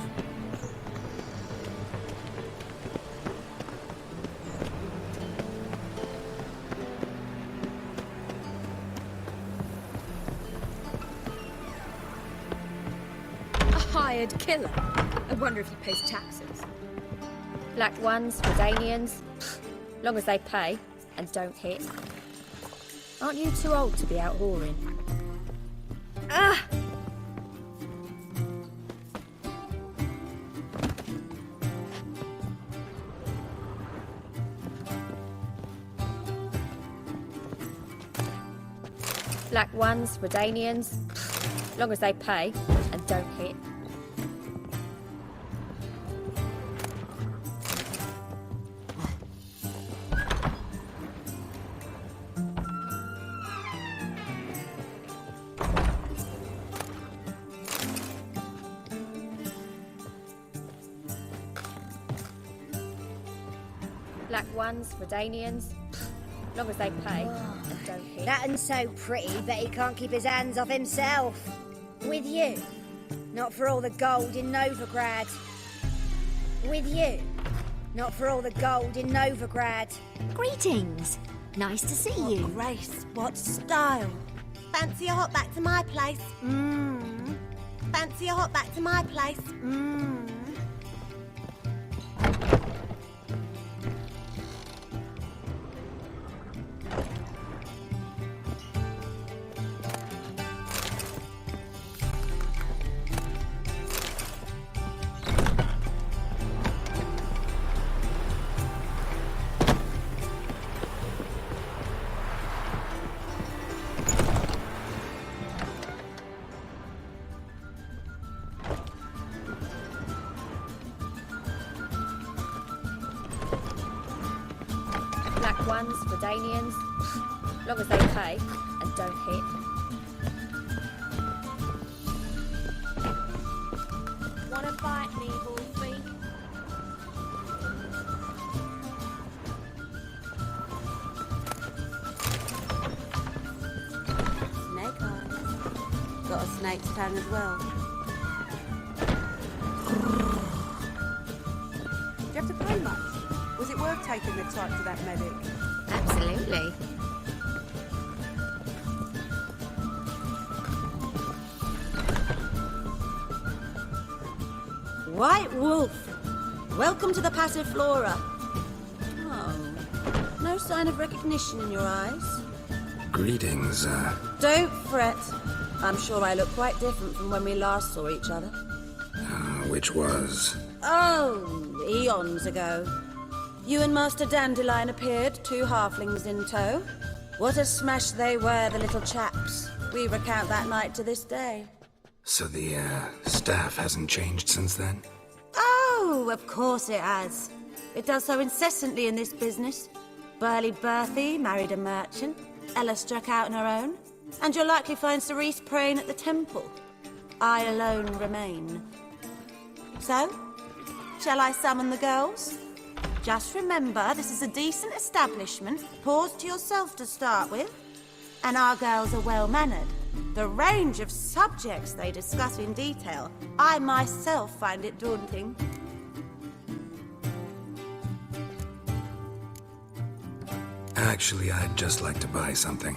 Speaker 10: A hired killer. I wonder if he pays taxes.
Speaker 14: Black ones, Redanians, long as they pay and don't hit. Aren't you too old to be out whoring? Ah! Black ones, Redanians, long as they pay and don't hit. Black ones, Redanians, long as they pay and don't hit.
Speaker 16: That un's so pretty that he can't keep his hands off himself. With you. Not for all the gold in Novigrad. With you. Not for all the gold in Novigrad.
Speaker 9: Greetings. Nice to see you.
Speaker 15: Grace, what style. Fancy a hop back to my place? Mmm. Fancy a hop back to my place? Mmm.
Speaker 14: Black ones, Redanians, long as they pay and don't hit.
Speaker 10: Wanna bite me, Wolfie?
Speaker 15: Snake eyes. Got a snake's tongue as well.
Speaker 17: Do you have to pay much? Was it worth taking the type to that medic?
Speaker 14: Absolutely.
Speaker 15: White Wolf, welcome to the Passiflora. Oh, no sign of recognition in your eyes.
Speaker 4: Greetings,
Speaker 15: Don't fret. I'm sure I look quite different from when we last saw each other.
Speaker 4: which was?
Speaker 15: Oh, eons ago. You and Master Dandelion appeared, 2 halflings in tow. What a smash they were, the little chaps. We recount that night to this day.
Speaker 4: So the, staff hasn't changed since then?
Speaker 15: Oh, of course it has. It does so incessantly in this business. Burly Berthy married a merchant. Ella struck out on her own. And you'll likely find Cerise praying at the temple. I alone remain. So, shall I summon the girls? Just remember, this is a decent establishment. Pause to yourself to start with. And our girls are well-mannered. The range of subjects they discuss in detail, I myself find it daunting.
Speaker 4: Actually, I'd just like to buy something.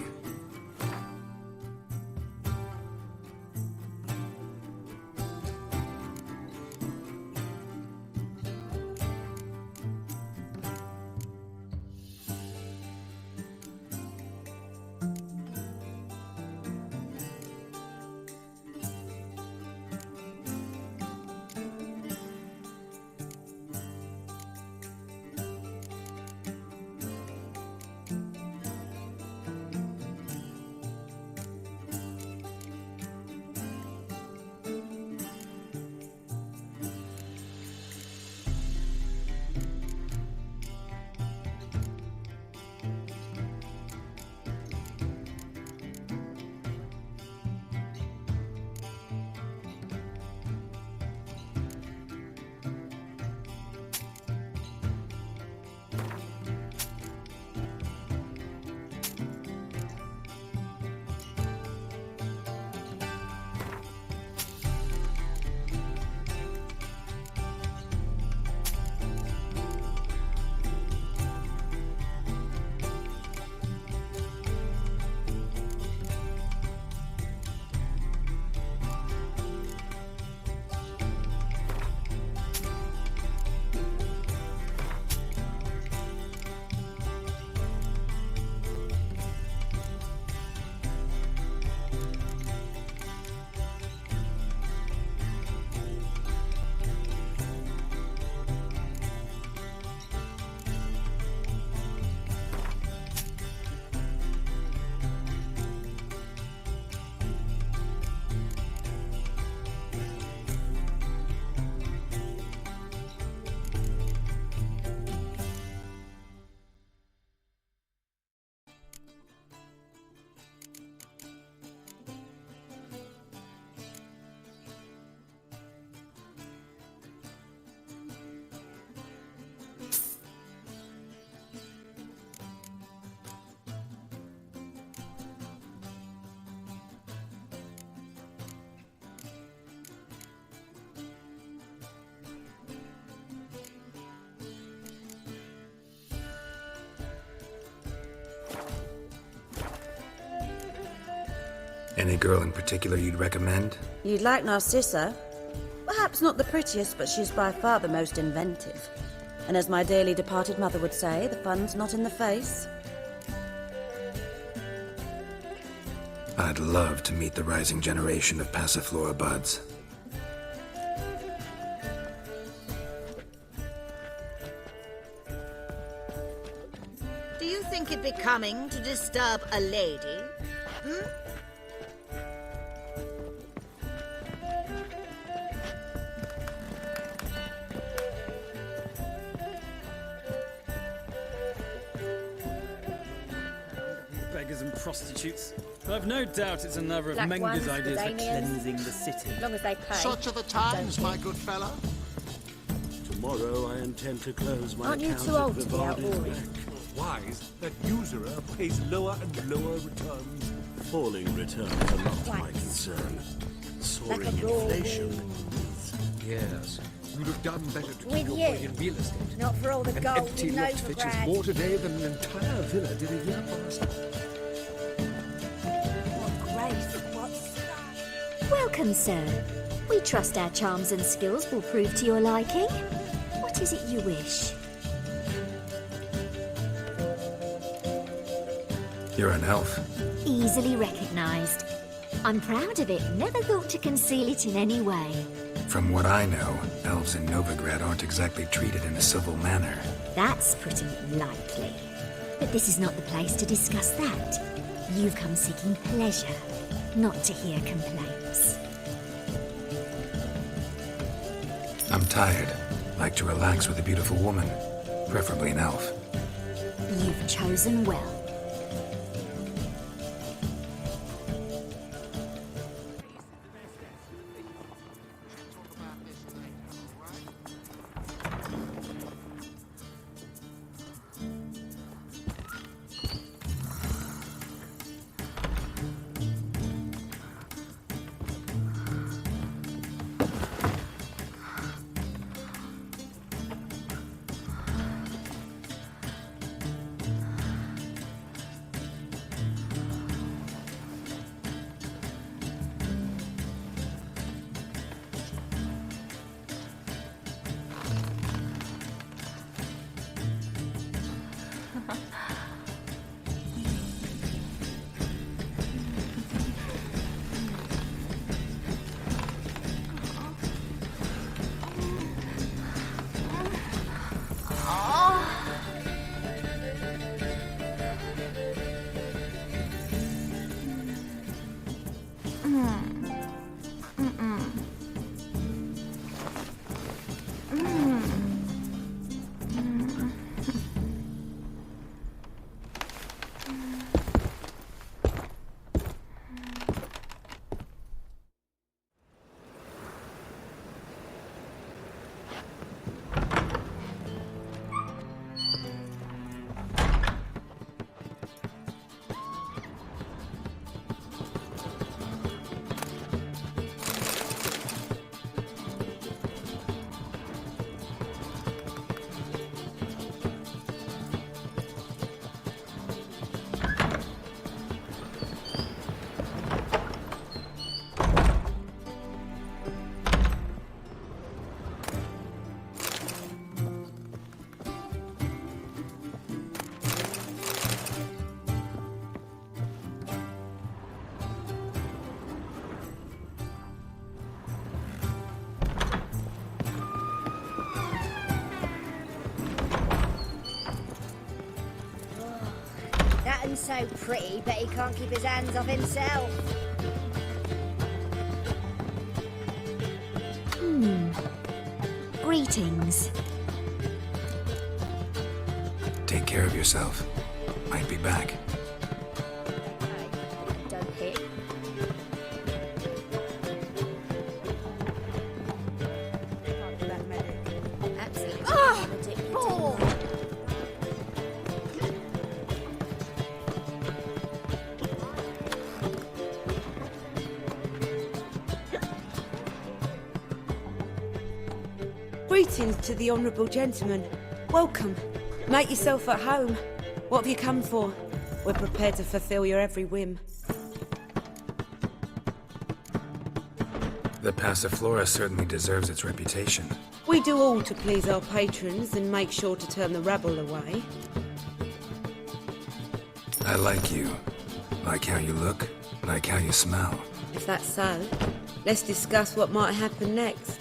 Speaker 4: Any girl in particular you'd recommend?
Speaker 18: You'd like Narcissa? Perhaps not the prettiest, but she's by far the most inventive. And as my dearly departed mother would say, the fun's not in the face.
Speaker 4: I'd love to meet the rising generation of Passiflora buds.
Speaker 16: Do you think it becoming to disturb a lady? Hmm?
Speaker 6: Beggars and prostitutes. I've no doubt it's another of
Speaker 14: Black
Speaker 6: Menga's
Speaker 14: ones,
Speaker 6: ideas for
Speaker 14: Redanians.
Speaker 6: cleansing the city.
Speaker 14: As long as they pay.
Speaker 11: Such are the times, my good fellow.
Speaker 2: Tomorrow I intend to close my
Speaker 14: Aren't you
Speaker 2: account
Speaker 14: too
Speaker 2: at
Speaker 14: old to be out
Speaker 2: Vivaldi's
Speaker 14: whoring?
Speaker 2: Bank. Wise that usurer pays lower and lower returns. Falling returns are not my concern. Soaring inflation.
Speaker 5: Yes. You'd have done better to
Speaker 16: With
Speaker 5: keep your
Speaker 16: you.
Speaker 5: way in real estate.
Speaker 16: Not for all the
Speaker 5: An
Speaker 16: gold
Speaker 5: empty
Speaker 16: in
Speaker 5: lot fetches
Speaker 16: Novigrad.
Speaker 5: more today than an entire villa did a year past.
Speaker 9: Welcome, sir. We trust our charms and skills will prove to your liking. What is it you wish?
Speaker 4: You're an elf.
Speaker 9: Easily recognized. I'm proud of it. Never thought to conceal it in any way.
Speaker 4: From what I know, elves in Novigrad aren't exactly treated in a civil manner.
Speaker 9: That's pretty likely. But this is not the place to discuss that. You've come seeking pleasure, not to hear complaints.
Speaker 4: I'm tired. Like to relax with a beautiful woman, preferably an elf.
Speaker 9: You've chosen well.
Speaker 16: That one's so pretty, but he can't keep his hands off himself.
Speaker 9: Greetings.
Speaker 4: Take care of yourself. Might be back.
Speaker 14: Don't hit. Absolutely.
Speaker 16: Oh!
Speaker 18: Greetings to the honourable gentleman. Welcome. Make yourself at home. What have you come for? We're prepared to fulfill your every whim.
Speaker 4: The Passiflora certainly deserves its reputation.
Speaker 15: We do all to please our patrons and make sure to turn the rabble away.
Speaker 4: I like you. Like how you look, like how you smell.
Speaker 15: If that's so, let's discuss what might happen next.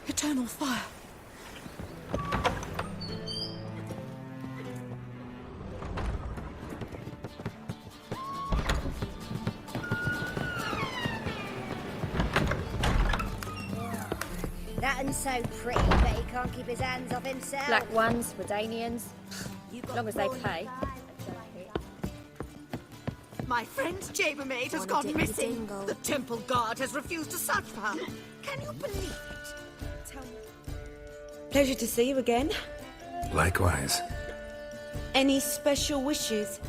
Speaker 17: Eternal fire.
Speaker 16: That one's so pretty, but he can't keep his hands off himself.
Speaker 14: Black ones, Redanians. As long as they pay.
Speaker 17: My friend's chambermaid has
Speaker 10: Wanna
Speaker 17: gone
Speaker 10: dip the
Speaker 17: missing.
Speaker 10: dingle.
Speaker 17: The temple guard has refused to search for her. Can you believe it? Tell me.
Speaker 15: Pleasure to see you again.
Speaker 4: Likewise.
Speaker 15: Any special wishes?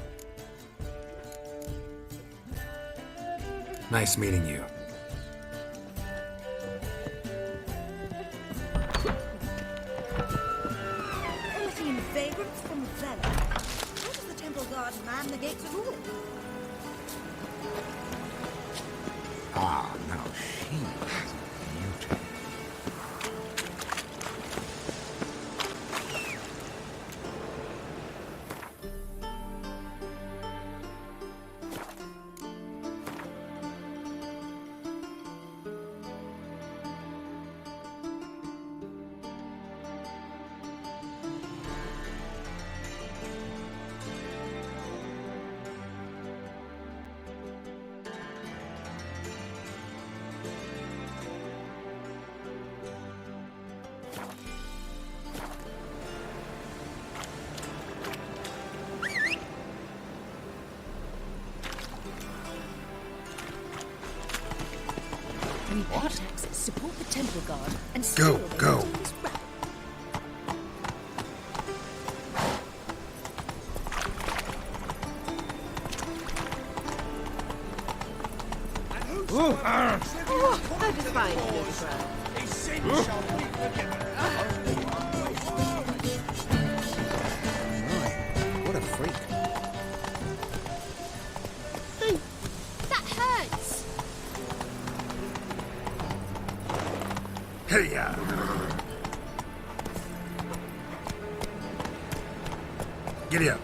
Speaker 4: Nice meeting you.
Speaker 17: Anything in vagrants from Vela? How does the temple guard man the gates of ruin?
Speaker 5: Ah, now she is beautiful.
Speaker 13: We pay taxes, support the temple guard, and
Speaker 4: Go,
Speaker 13: steal
Speaker 4: go.
Speaker 13: this rabble.
Speaker 17: That is fine, Miss Brown.
Speaker 3: What a freak.
Speaker 10: That hurts!
Speaker 4: Hey, Giddy up.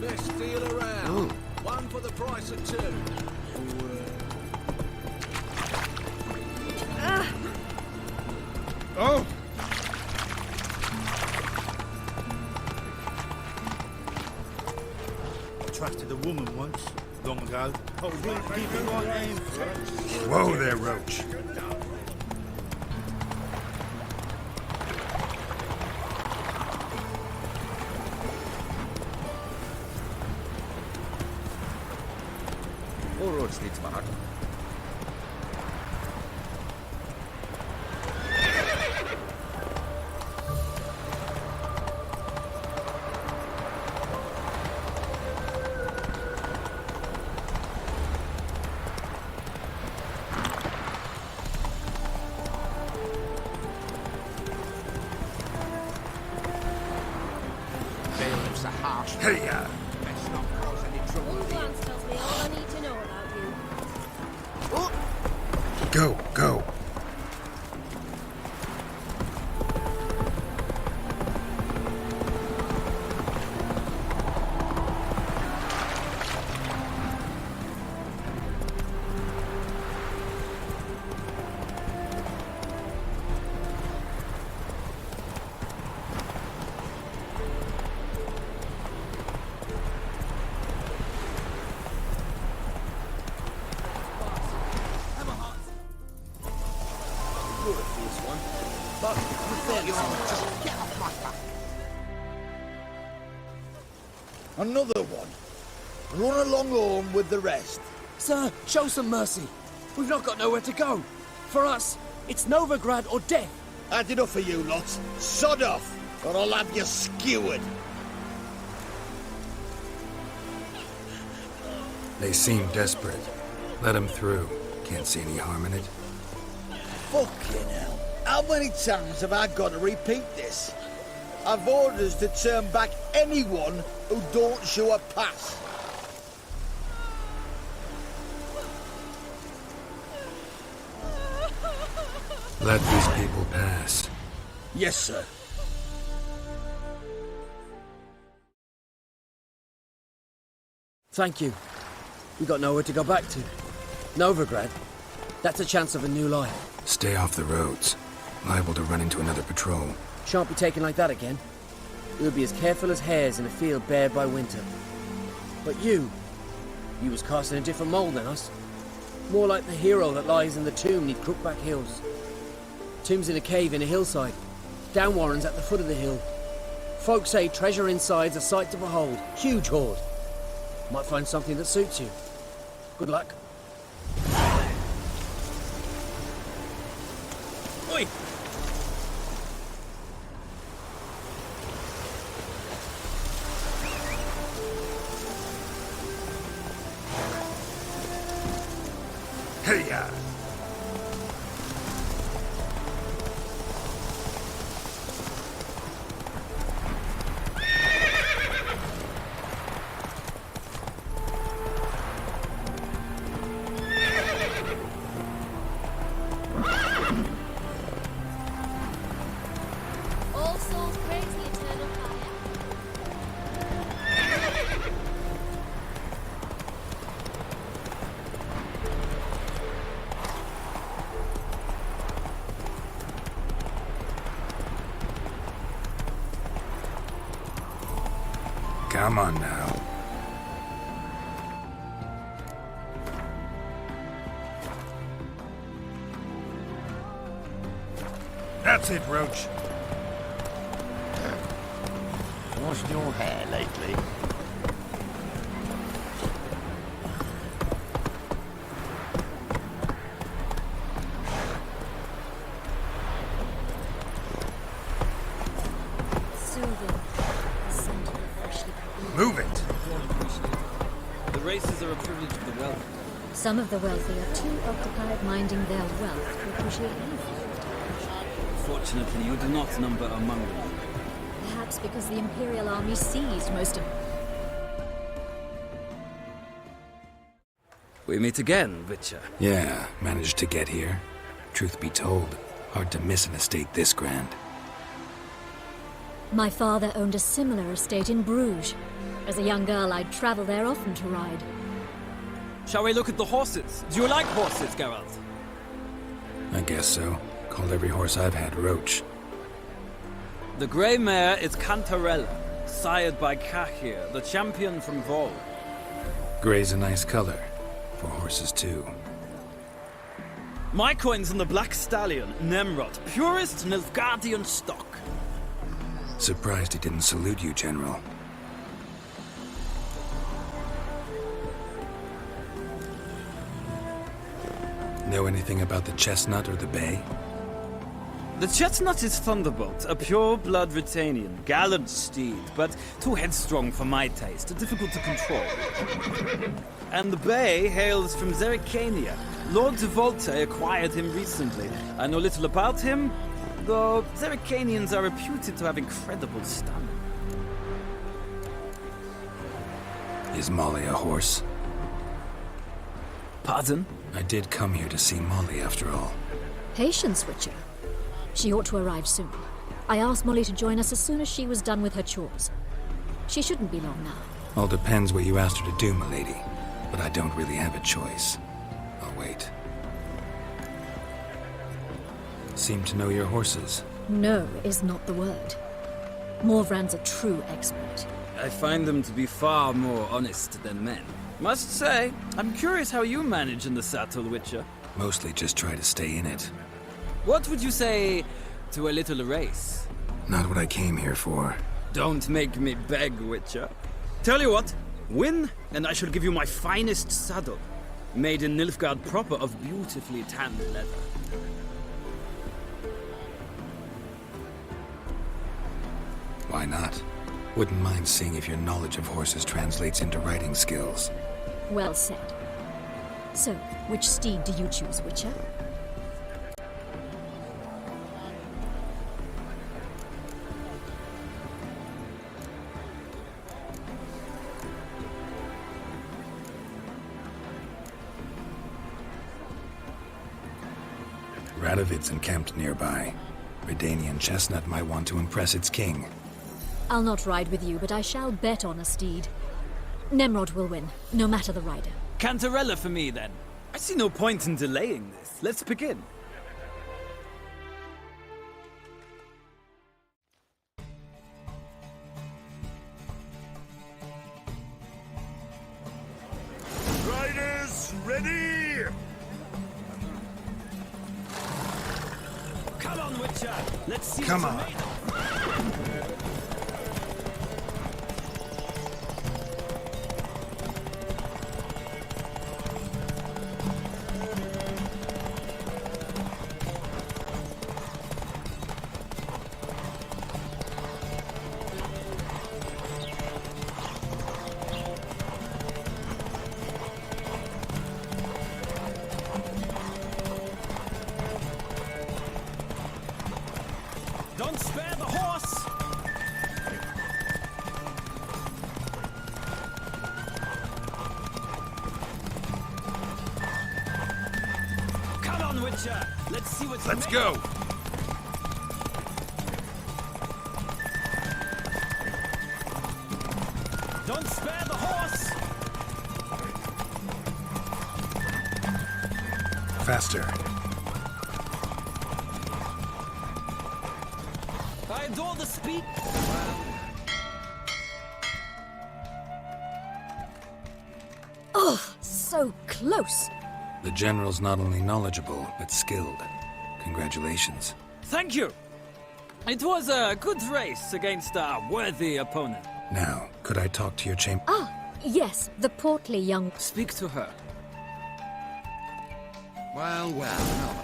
Speaker 2: Let's deal around. One for the price of two.
Speaker 8: Oh!
Speaker 19: I trusted a woman once, long ago. I was willing to keep it right aim for her.
Speaker 4: Whoa there, Roach.
Speaker 1: All
Speaker 12: steeds waard.
Speaker 11: Bailiffs are harsh.
Speaker 8: Hey,
Speaker 11: Best not cause any trouble.
Speaker 10: One glance tells me all I need to know about you.
Speaker 8: go, go.
Speaker 19: Another one. Run along home with the rest.
Speaker 20: Sir, show some mercy. We've not got nowhere to go. For us, it's Novigrad or death.
Speaker 19: Had enough for you lots. Sod off, or I'll have you skewered.
Speaker 4: They seem desperate. Let them through. Can't see any harm in it.
Speaker 19: Fucking hell. How many times have I got to repeat this? I've orders to turn back anyone who don't show a pass.
Speaker 4: Let these people pass.
Speaker 19: Yes, sir.
Speaker 20: Thank you. We got nowhere to go back to. Novigrad. That's a chance of a new life.
Speaker 4: Stay off the roads. Liable to run into another patrol.
Speaker 20: Shan't be taken like that again. We'll be as careful as hares in a field bared by winter. But you was cast in a different mould than us. More like the hero that lies in the tomb neath Crookback Hills. Tomb's in a cave in a hillside. Downwarren's at the foot of the hill. Folk say treasure inside's a sight to behold. Huge hoard. Might find something that suits you. Good luck. Oi!
Speaker 8: Hey,
Speaker 10: All souls praise the eternal fire.
Speaker 4: Come on now.
Speaker 8: that's it, Roach.
Speaker 11: Washed your hair lately?
Speaker 13: Soothing. The scent of the freshly cooked.
Speaker 8: Move it.
Speaker 6: The races are a privilege of the wealthy.
Speaker 13: Some of the wealthy are too occupied minding their wealth to appreciate anything.
Speaker 6: Fortunately, you do not number among them.
Speaker 13: Perhaps because the Imperial Army seized most of...
Speaker 6: We meet again, Witcher.
Speaker 4: Yeah, managed to get here. Truth be told, hard to miss an estate this grand.
Speaker 13: My father owned a similar estate in Bruges. As a young girl, I'd travel there often to ride.
Speaker 6: Shall we look at the horses? Do you like horses, Geralt?
Speaker 4: I guess so. Called every horse I've had Roach.
Speaker 6: The grey mare is Cantarella, sired by Cahir, the champion from Vol.
Speaker 4: Grey's a nice color. For horses, too.
Speaker 6: My coin's on the black stallion, Nemrod, purest Nilfgaardian stock.
Speaker 4: Surprised he didn't salute you, General. Know anything about the chestnut or the bay?
Speaker 6: The chestnut is Thunderbolt, a pure-blood Retanian, gallant steed, but too headstrong for my taste, difficult to control. And the bay hails from Zerrikania. Lord de Volte acquired him recently. I know little about him, though Zerrikanians are reputed to have incredible stamina.
Speaker 4: Is Molly a horse?
Speaker 6: Pardon?
Speaker 4: I did come here to see Molly, after all.
Speaker 13: Patience, Witcher. She ought to arrive soon. I asked Molly to join us as soon as she was done with her chores. She shouldn't be long now.
Speaker 4: All depends what you asked her to do, milady. But I don't really have a choice. I'll wait. Seem to know your horses.
Speaker 13: No is not the word. Morvran's a true expert.
Speaker 6: I find them to be far more honest than men. Must say, I'm curious how you manage in the saddle, Witcher.
Speaker 4: Mostly just try to stay in it.
Speaker 6: What would you say to a little race?
Speaker 4: Not what I came here for.
Speaker 6: Don't make me beg, Witcher. Tell you what, win, and I shall give you my finest saddle. Made in Nilfgaard proper of beautifully tanned leather.
Speaker 4: Why not? Wouldn't mind seeing if your knowledge of horses translates into riding skills.
Speaker 13: Well said. So, which steed do you choose, Witcher?
Speaker 4: Radovid's encamped nearby. Redanian chestnut might want to impress its king.
Speaker 13: I'll not ride with you, but I shall bet on a steed. Nemrod will win, no matter the rider.
Speaker 6: Cantarella for me, then. I see no point in delaying this. Let's begin.
Speaker 8: Riders, ready!
Speaker 6: Come on, Witcher! Let's see
Speaker 4: Come
Speaker 6: what
Speaker 4: on.
Speaker 6: you're made of. Don't spare the horse! Come on, Witcher! Let's see what's
Speaker 8: Let's
Speaker 6: made
Speaker 8: go!
Speaker 6: of. Don't spare the horse!
Speaker 4: Faster.
Speaker 6: I adore the speed.
Speaker 13: Oh, so close.
Speaker 4: The general's not only knowledgeable, but skilled. Congratulations.
Speaker 6: Thank you. It was a good race against a worthy opponent.
Speaker 4: Now, could I talk to your chamber?
Speaker 13: Ah, yes, the portly young...
Speaker 6: Speak to her.
Speaker 5: Well, well.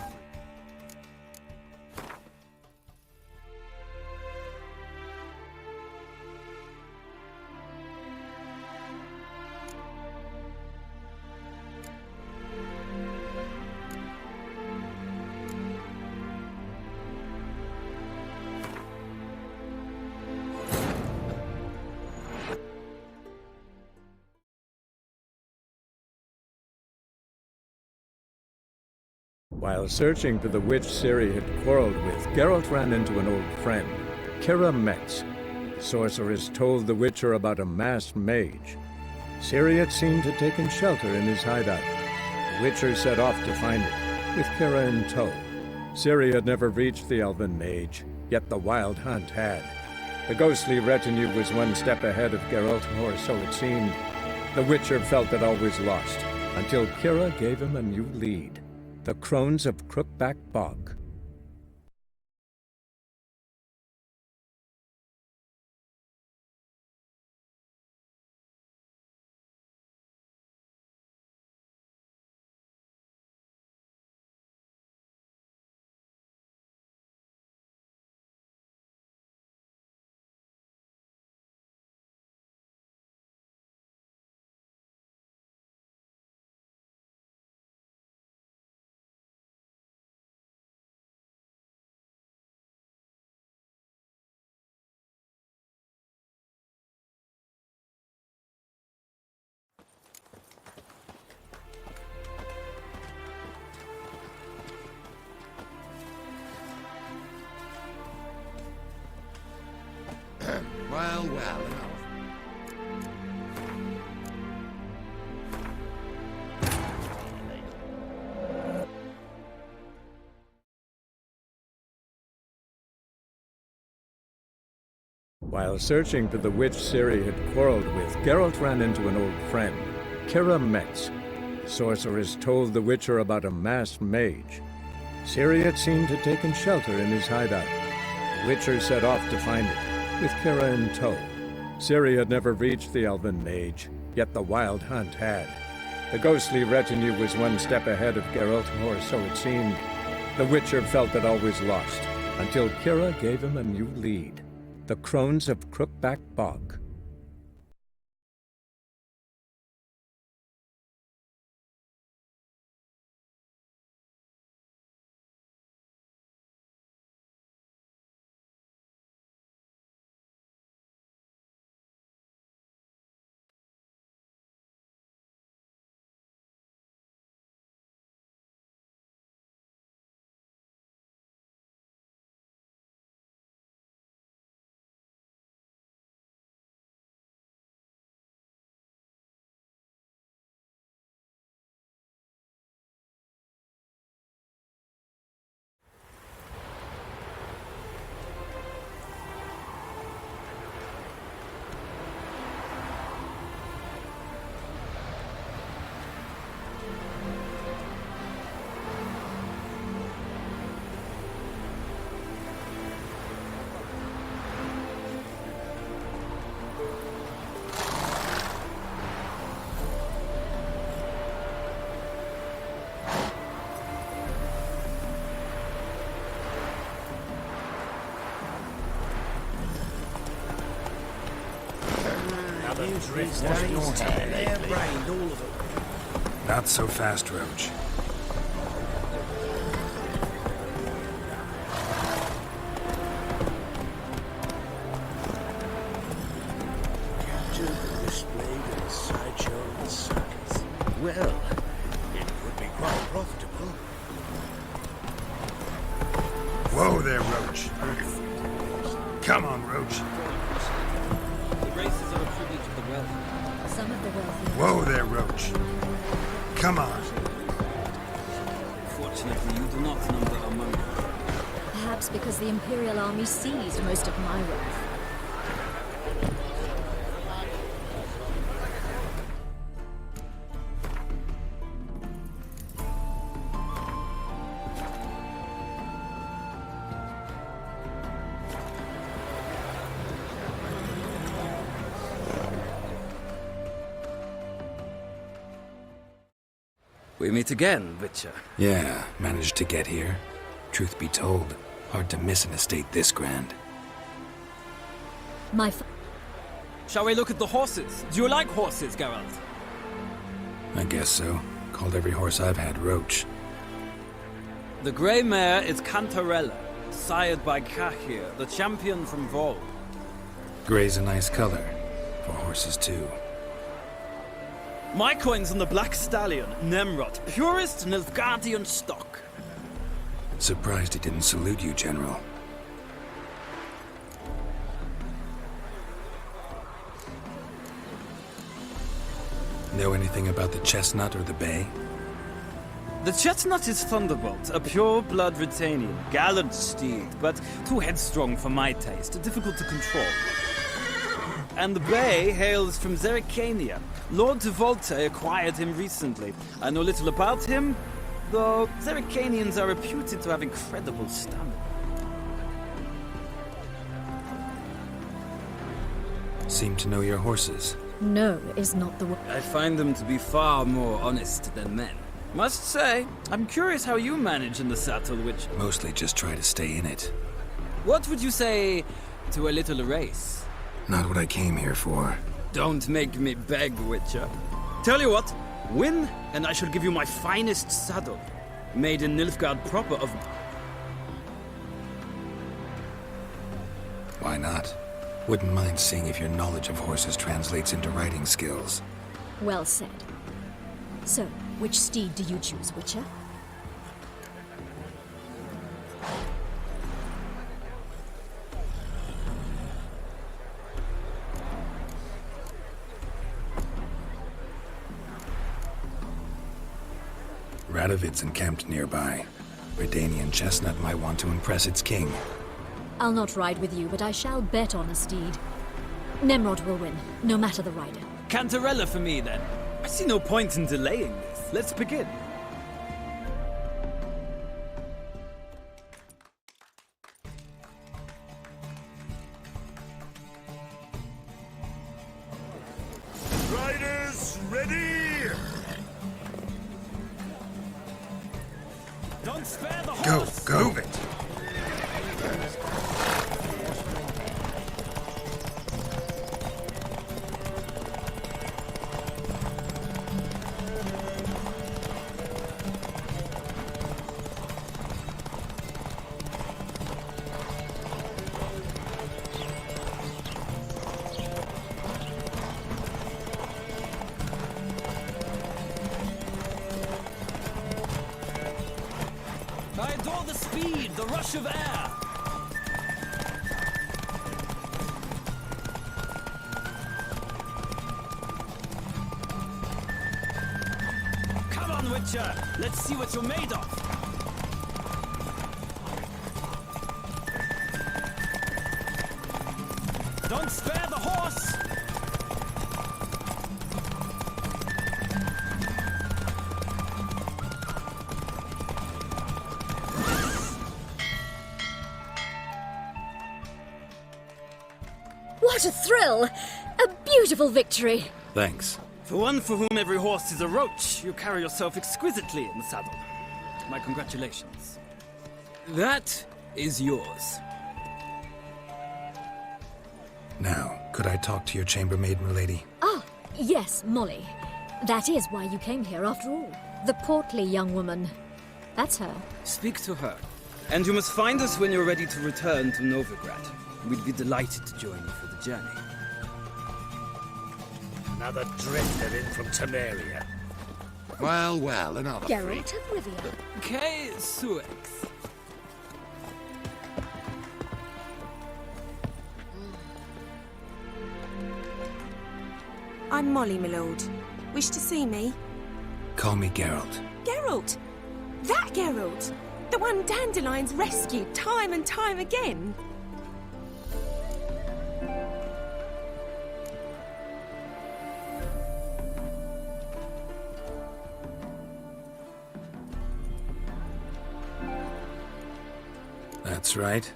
Speaker 1: While searching for the witch Ciri had quarreled with, Geralt ran into an old friend, Kira Metz. The sorceress told the Witcher about a masked mage. Ciri had seemed to have taken shelter in his hideout. The Witcher set off to find it, with Kira in tow. Ciri had never reached the elven mage, yet the wild hunt had. The ghostly retinue was one step ahead of Geralt, or so it seemed. The Witcher felt it always lost, until Kira gave him a new lead. The Crones of Crookback Bog.
Speaker 19: well enough.
Speaker 1: While searching for the witch Ciri had quarreled with, Geralt ran into an old friend, Kira Metz. The sorceress told the Witcher about a masked mage. Ciri had seemed to have taken shelter in his hideout. The Witcher set off to find it, with Kira in tow. Ciri had never reached the elven mage, yet the Wild Hunt had. The ghostly retinue was one step ahead of Geralt, or so it seemed. The Witcher felt it always lost, until Kira gave him a new lead. The Crones of Crookback Bog.
Speaker 4: Not so fast, Roach.
Speaker 8: Captured and displayed in a sideshow in the circus. Well, it would be quite profitable.
Speaker 4: Whoa there, Roach. Come on, Roach.
Speaker 6: The races are a tribute to the wealthy.
Speaker 13: Some of the wealthy.
Speaker 4: Whoa there, Roach. Come on.
Speaker 6: Fortunately, you do not number among them.
Speaker 13: Perhaps because the Imperial Army seized most of my wealth.
Speaker 6: We meet again, Witcher.
Speaker 4: Yeah, managed to get here. Truth be told, hard to miss an estate this grand.
Speaker 6: Shall we look at the horses? Do you like horses, Geralt?
Speaker 4: I guess so. Called every horse I've had Roach.
Speaker 6: The grey mare is Cantarella, sired by Cahir, the champion from Vol.
Speaker 4: Grey's a nice color. For horses, too.
Speaker 6: My coin's on the Black Stallion, Nemrod, purest Nilfgaardian stock.
Speaker 4: Surprised he didn't salute you, General. Know anything about the Chestnut or the Bay?
Speaker 6: The Chestnut is Thunderbolt, a pure-blood Britannian, gallant steed, but too headstrong for my taste, difficult to control. And the Bay hails from Zerrikania. Lord de Volte acquired him recently. I know little about him, though Zerrikanians are reputed to have incredible stamina.
Speaker 4: Seem to know your horses.
Speaker 13: No is not the word.
Speaker 6: I find them to be far more honest than men. Must say, I'm curious how you manage in the saddle, which...
Speaker 4: Mostly just try to stay in it.
Speaker 6: What would you say to a little race?
Speaker 4: Not what I came here for.
Speaker 6: Don't make me beg, Witcher. Tell you what, win, and I shall give you my finest saddle. Made in Nilfgaard proper of...
Speaker 4: Why not? Wouldn't mind seeing if your knowledge of horses translates into riding skills.
Speaker 13: Well said. So, which steed do you choose, Witcher?
Speaker 4: Radovid's encamped nearby. Redanian Chestnut might want to impress its king.
Speaker 13: I'll not ride with you, but I shall bet on a steed. Nemrod will win, no matter the rider.
Speaker 6: Cantarella for me, then. I see no point in delaying this. Let's begin.
Speaker 8: Riders, ready?
Speaker 6: Don't spare the
Speaker 4: Go,
Speaker 6: horse!
Speaker 4: go!
Speaker 8: Move it!
Speaker 6: I adore the speed, the rush of air! Come on, Witcher! Let's see what you're made of! Don't spare the horse!
Speaker 13: What a thrill! A beautiful victory!
Speaker 4: Thanks.
Speaker 6: For one for whom every horse is a roach, you carry yourself exquisitely in the saddle. My congratulations. That is yours.
Speaker 4: Now, could I talk to your chambermaid, milady?
Speaker 13: Ah, yes, Molly. That is why you came here after all. The portly young woman. That's her.
Speaker 6: Speak to her. And you must find us when you're ready to return to Novigrad. We'd be delighted to join you for the journey.
Speaker 8: Another drifter in from Temeria.
Speaker 5: Well, well, another
Speaker 13: Geralt
Speaker 5: freak.
Speaker 13: of Rivia.
Speaker 6: K. Suex.
Speaker 15: I'm Molly, my lord. Wish to see me?
Speaker 4: Call me Geralt.
Speaker 15: Geralt! That Geralt! The one Dandelion's rescued time and time again!
Speaker 4: That's right.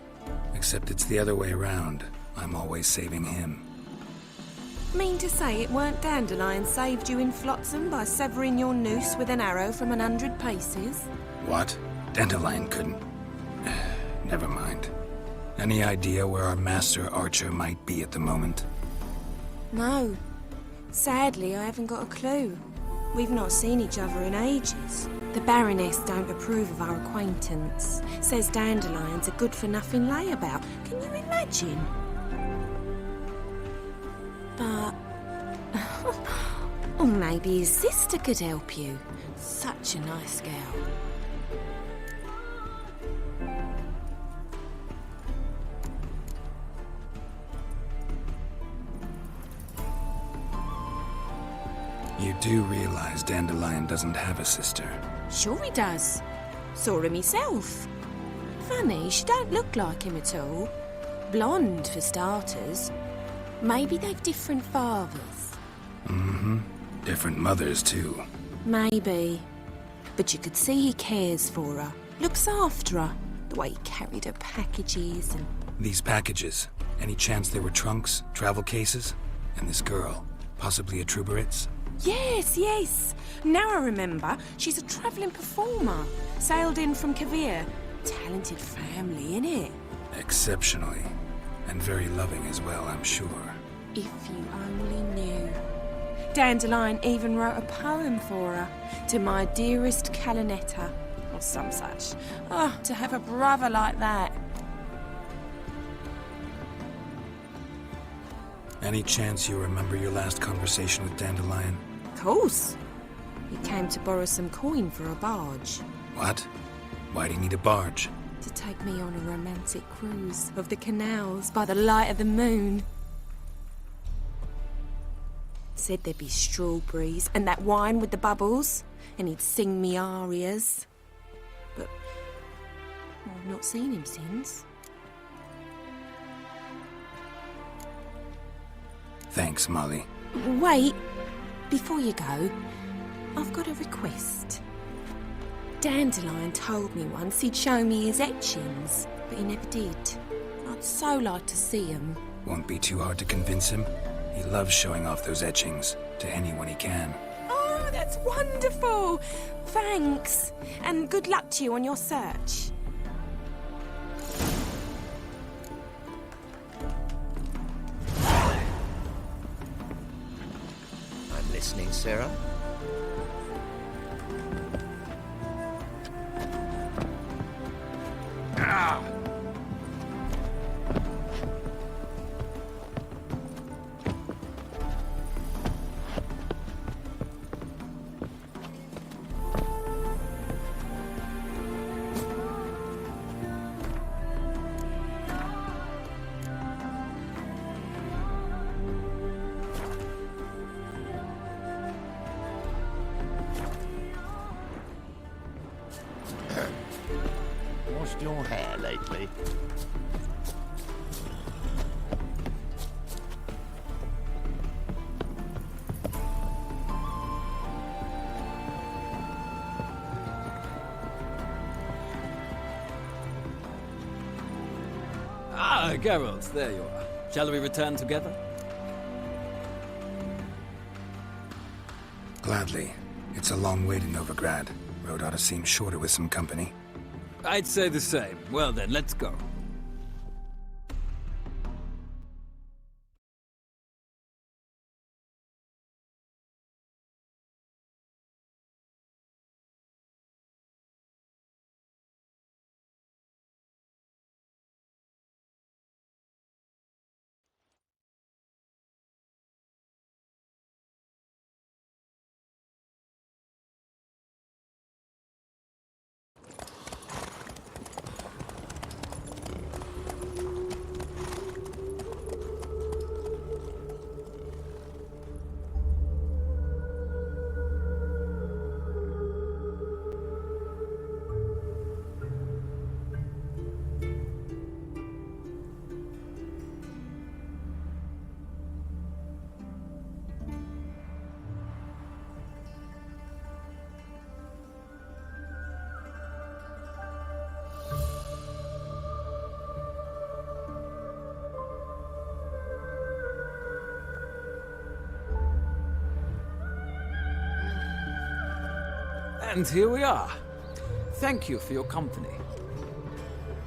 Speaker 4: Except it's the other way around. I'm always saving him.
Speaker 15: Mean to say it weren't Dandelion saved you in Flotsam by severing your noose with an arrow from 100 paces?
Speaker 4: What? Dandelion couldn't. Never mind. Any idea where our master archer might be at the moment?
Speaker 15: No. Sadly, I haven't got a clue. We've not seen each other in ages. The Baroness don't approve of our acquaintance. Says Dandelion's a good-for-nothing layabout. Can you imagine? But... or maybe his sister could help you. Such a nice girl.
Speaker 4: You do realize Dandelion doesn't have a sister.
Speaker 15: Sure he does. Saw him myself. Funny, she don't look like him at all. Blonde, for starters. Maybe they've different fathers.
Speaker 4: Mm-hmm. Different mothers, too.
Speaker 15: Maybe. But you could see he cares for her. Looks after her. The way he carried her packages and...
Speaker 4: These packages. Any chance they were trunks, travel cases? And this girl, possibly a Truberitz?
Speaker 15: Yes, yes. Now I remember. She's a travelling performer. Sailed in from Kavir. Talented family, innit?
Speaker 4: Exceptionally. And very loving as well, I'm sure.
Speaker 15: If you only knew. Dandelion even wrote a poem for her. To my dearest Calinetta. Or some such. Oh, to have a brother like that.
Speaker 4: Any chance you remember your last conversation with Dandelion?
Speaker 15: Of course. He came to borrow some coin for a barge.
Speaker 4: What? Why do you need a barge?
Speaker 15: To take me on a romantic cruise of the canals by the light of the moon. Said there'd be strawberries and that wine with the bubbles. and he'd sing me arias. But I've not seen him since.
Speaker 4: Thanks, Molly.
Speaker 15: Wait, before you go, I've got a request. Dandelion told me once he'd show me his etchings, but he never did. I'd so like to see them.
Speaker 4: Won't be too hard to convince him. He loves showing off those etchings to anyone he can.
Speaker 15: Oh, that's wonderful! Thanks, and good luck to you on your search.
Speaker 11: I'm listening, Sarah. Ah! Washed your hair lately?
Speaker 6: Ah, Geralt, there you are. Shall we return together?
Speaker 4: Gladly. It's a long way to Novigrad. Road ought to seem shorter with some company.
Speaker 6: I'd say the same. Well then, let's go. And here we are. Thank you for your company.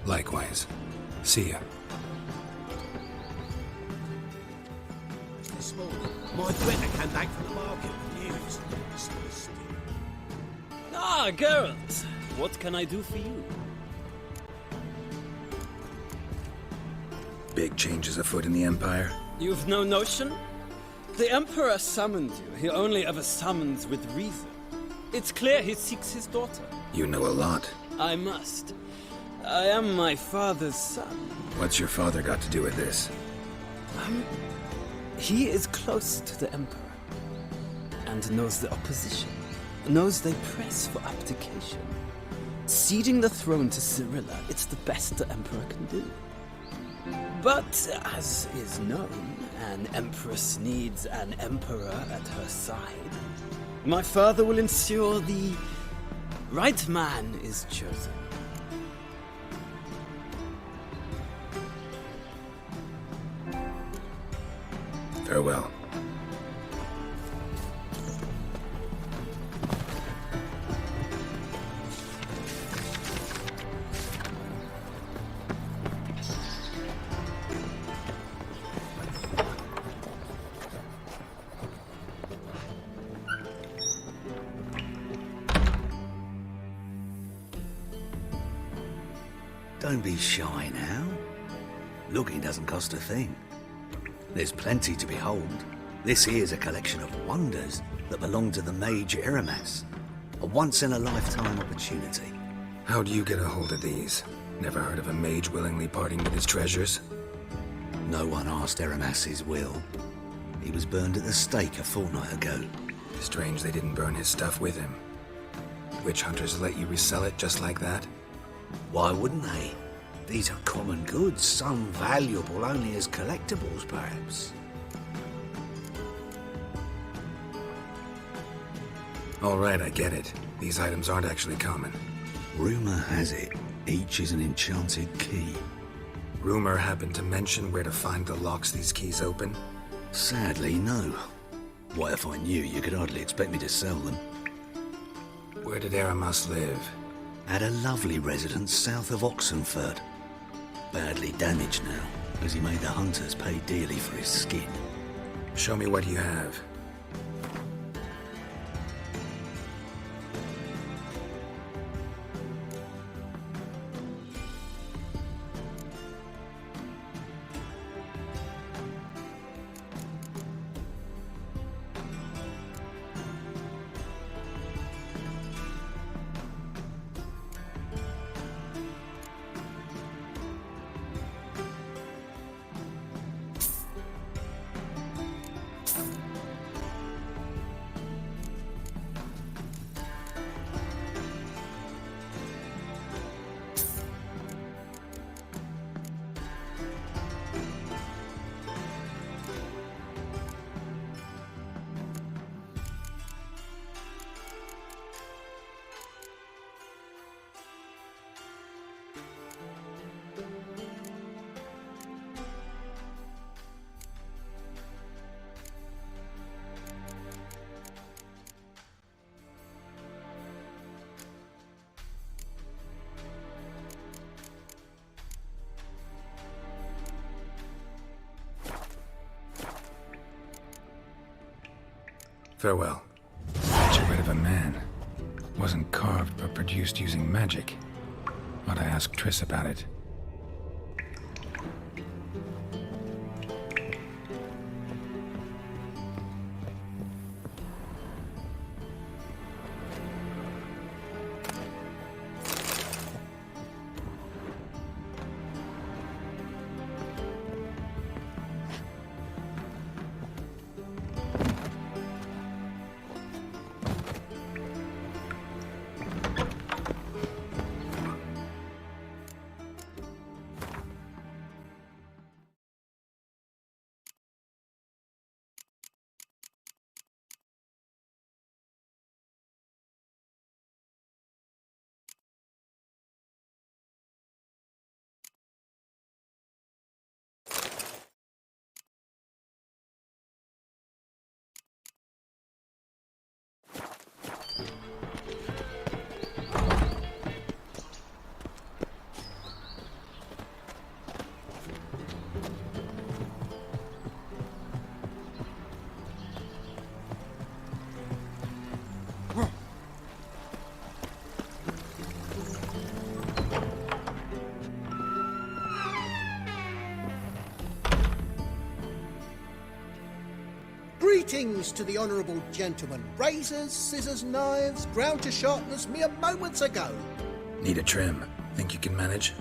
Speaker 4: Likewise. See ya.
Speaker 2: This morning, my threatener came back from the market with news.
Speaker 6: Ah, Geralt. What can I do for you?
Speaker 4: Big changes afoot in the Empire.
Speaker 6: You've no notion? The Emperor summoned you. He only ever summons with reason. It's clear he seeks his daughter.
Speaker 4: You know a lot.
Speaker 6: I must. I am my father's son.
Speaker 4: What's your father got to do with this?
Speaker 6: He is close to the Emperor. And knows the opposition. Knows they press for abdication. Ceding the throne to Cirilla, it's the best the Emperor can do. But, as is known, an Empress needs an Emperor at her side. My father will ensure the right man is chosen.
Speaker 4: Farewell.
Speaker 3: Don't be shy now. Looking doesn't cost a thing. There's plenty to behold. This here's a collection of wonders that belong to the mage Eramas. A once-in-a-lifetime opportunity.
Speaker 4: How do you get a hold of these? Never heard of a mage willingly parting with his treasures?
Speaker 3: No one asked Eramas' will. He was burned at the stake a fortnight ago.
Speaker 4: Strange they didn't burn his stuff with him. witch hunters let you resell it just like that?
Speaker 3: Why wouldn't they? These are common goods, some valuable only as collectibles, perhaps.
Speaker 4: All right, I get it. These items aren't actually common.
Speaker 3: Rumor has it, each is an enchanted key.
Speaker 4: Rumor happened to mention where to find the locks these keys open?
Speaker 3: Sadly, no. What if I knew, you could hardly expect me to sell them.
Speaker 4: Where did Eramas live?
Speaker 3: At a lovely residence south of Oxenford. Badly damaged now, as he made the hunters pay dearly for his skin.
Speaker 4: Show me what you have. Farewell. Statuette of a man. Wasn't carved, but produced using magic. Ought to ask Triss about it.
Speaker 21: Greetings to the honourable gentleman. Razors, scissors, knives, ground to sharpness mere moments ago.
Speaker 4: Need a trim. Think you can manage?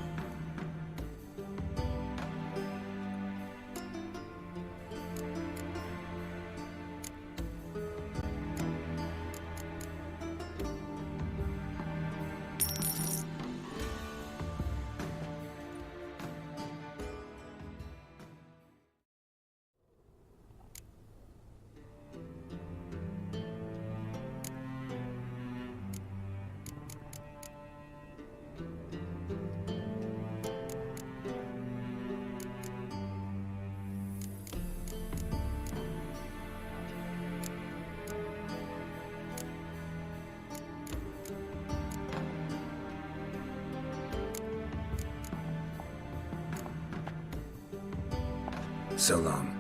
Speaker 4: So long.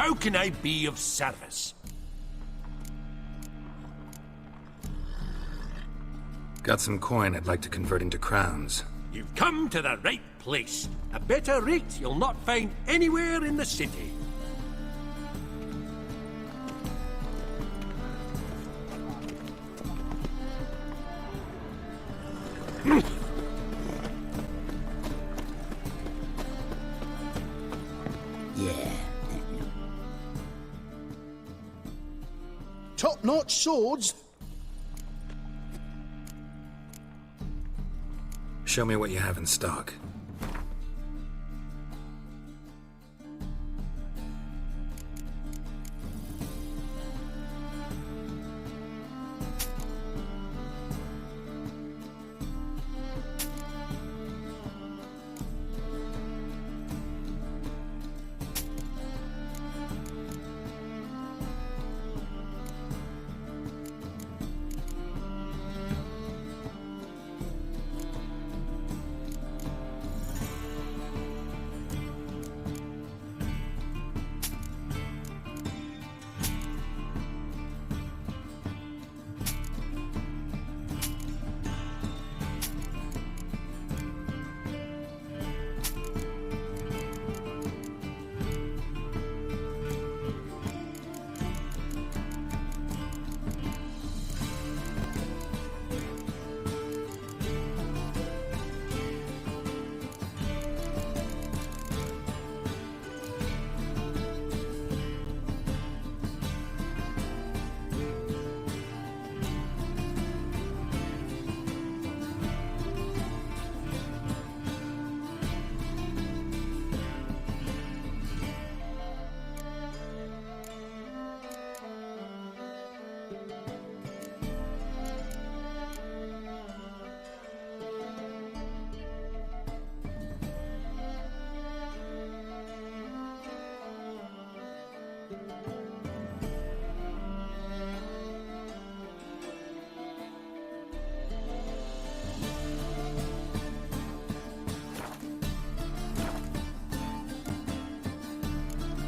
Speaker 2: How can I be of service?
Speaker 4: Got some coin I'd like to convert into crowns.
Speaker 2: You've come to the right place. A better rate you'll not find anywhere in the city.
Speaker 19: Yeah. Top-notch swords.
Speaker 4: Show me what you have in stock.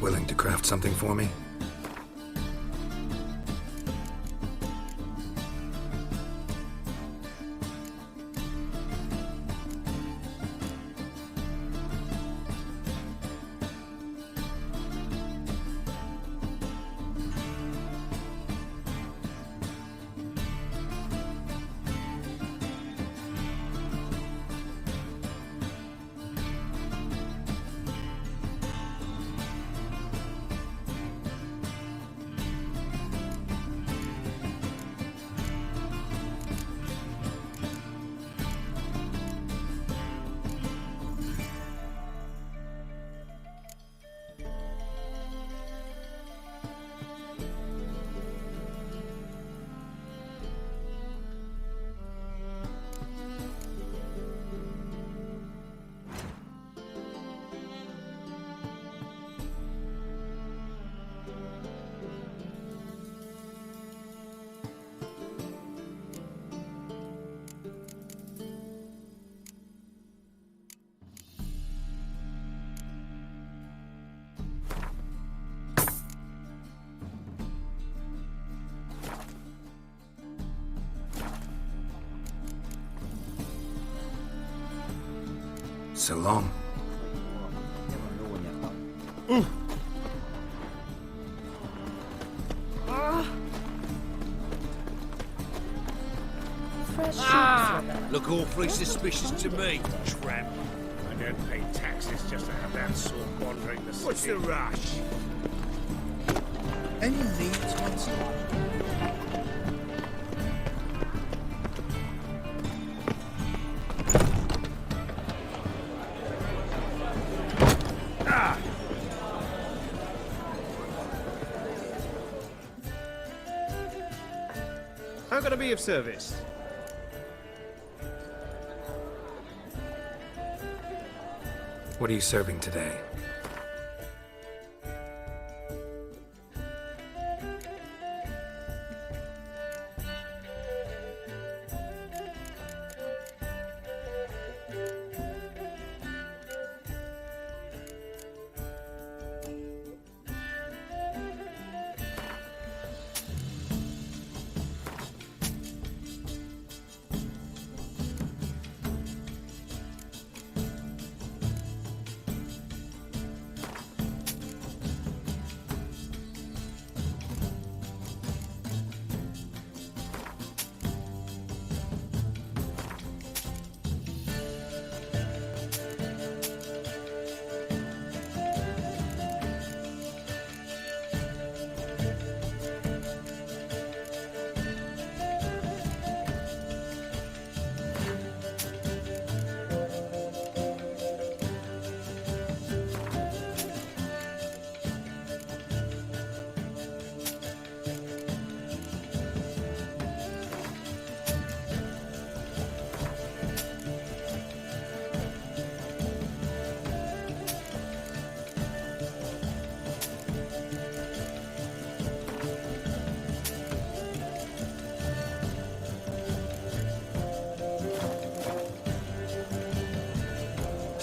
Speaker 4: Willing to craft something for me? So long.
Speaker 2: Look awfully suspicious to me, tramp.
Speaker 8: I don't pay taxes just to have that sword wandering the city.
Speaker 2: What's the rush?
Speaker 19: Any leads, Hudson?
Speaker 8: How can I be of service?
Speaker 4: What are you serving today?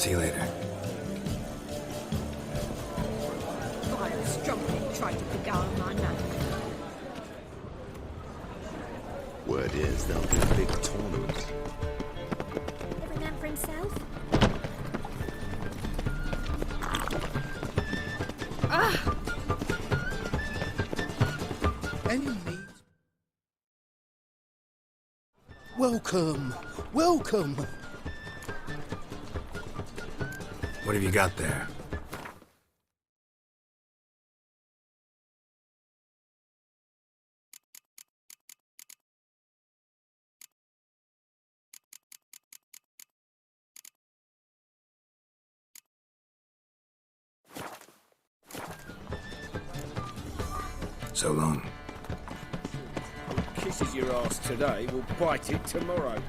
Speaker 4: See you later.
Speaker 10: Vile strumpet tried to beguile my man.
Speaker 7: Word is there'll be a big tournament.
Speaker 10: Every man for himself? Ah!
Speaker 21: Enemies. Welcome. Welcome.
Speaker 4: What have you got there? So long.
Speaker 8: Kisses your ass today, will bite it tomorrow.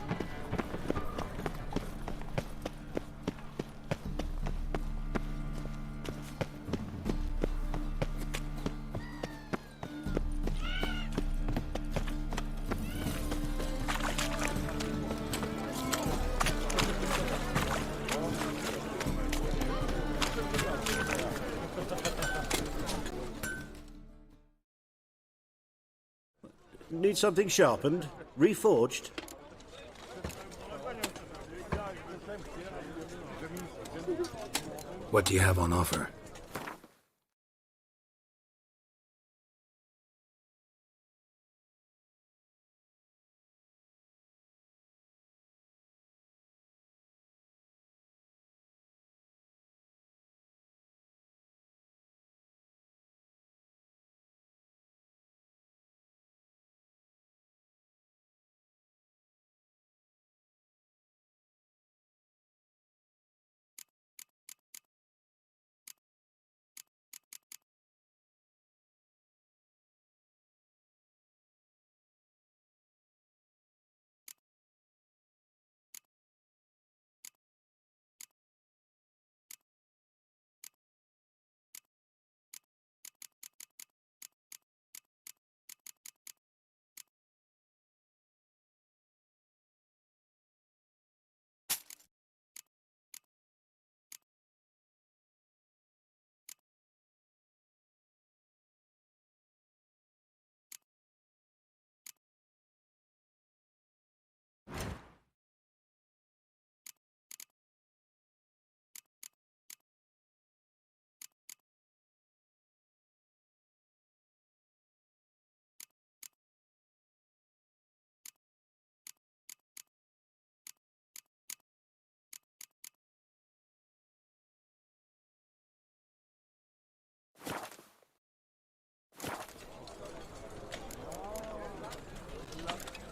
Speaker 22: Need something sharpened? Reforged?
Speaker 4: What do you have on offer?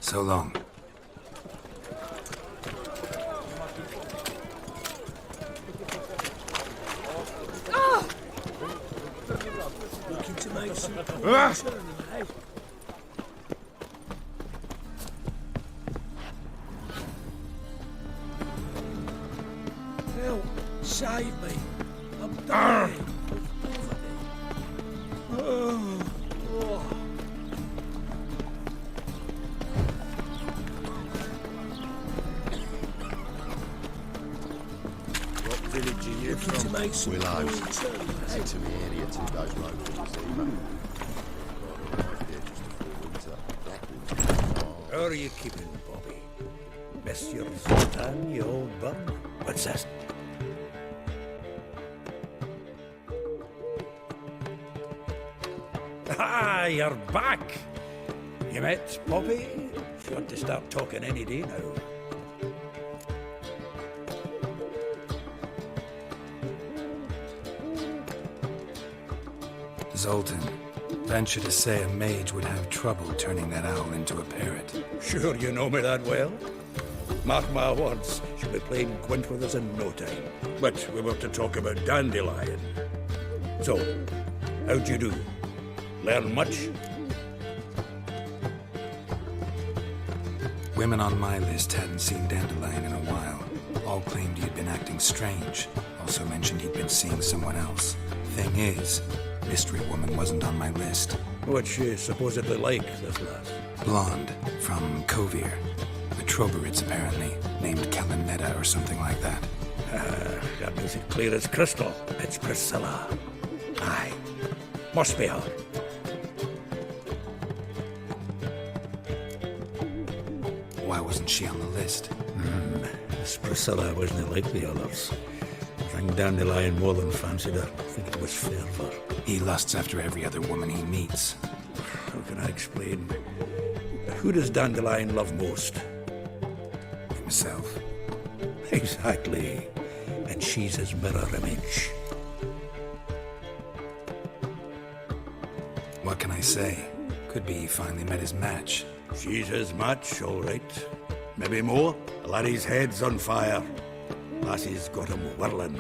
Speaker 4: So long.
Speaker 10: Oh!
Speaker 8: Looking to make some Help! Save me! I'm dying! Oh.
Speaker 5: Village are you from? Willows. It's to the area to those locals,
Speaker 2: How are you keeping, Bobby? Miss your Sultan, you old bum? What's that? Ah, you're back! You met Bobby? You want to start talking any day now.
Speaker 4: Zoltan, venture to say a mage would have trouble turning that owl into a parrot.
Speaker 2: Sure you know me that well? Mark my words, she'll be playing Gwent with us in no time. But we were to talk about Dandelion. So, how'd you do? Learn much?
Speaker 4: Women on my list hadn't seen Dandelion in a while. All claimed he'd been acting strange. Also mentioned he'd been seeing someone else. Thing is, Mystery Woman wasn't on my list.
Speaker 2: What's she supposedly like, this lass?
Speaker 4: Blonde, from Kovir. The Troberids, apparently, named Kalanetta or something like that.
Speaker 9: That makes it clear as crystal. It's Priscilla. Aye. Must be her.
Speaker 4: Why wasn't she on the list?
Speaker 9: This Priscilla wasn't like the others. I think Dandelion more than fancied her. I think it was fervour.
Speaker 4: He lusts after every other woman he meets.
Speaker 9: How can I explain? Who does Dandelion love most?
Speaker 4: Himself.
Speaker 9: Exactly. And she's his mirror image.
Speaker 4: What can I say? Could be he finally met his match.
Speaker 9: She's his match, all right. Maybe more. Laddie's head's on fire. Lassie's got him whirling.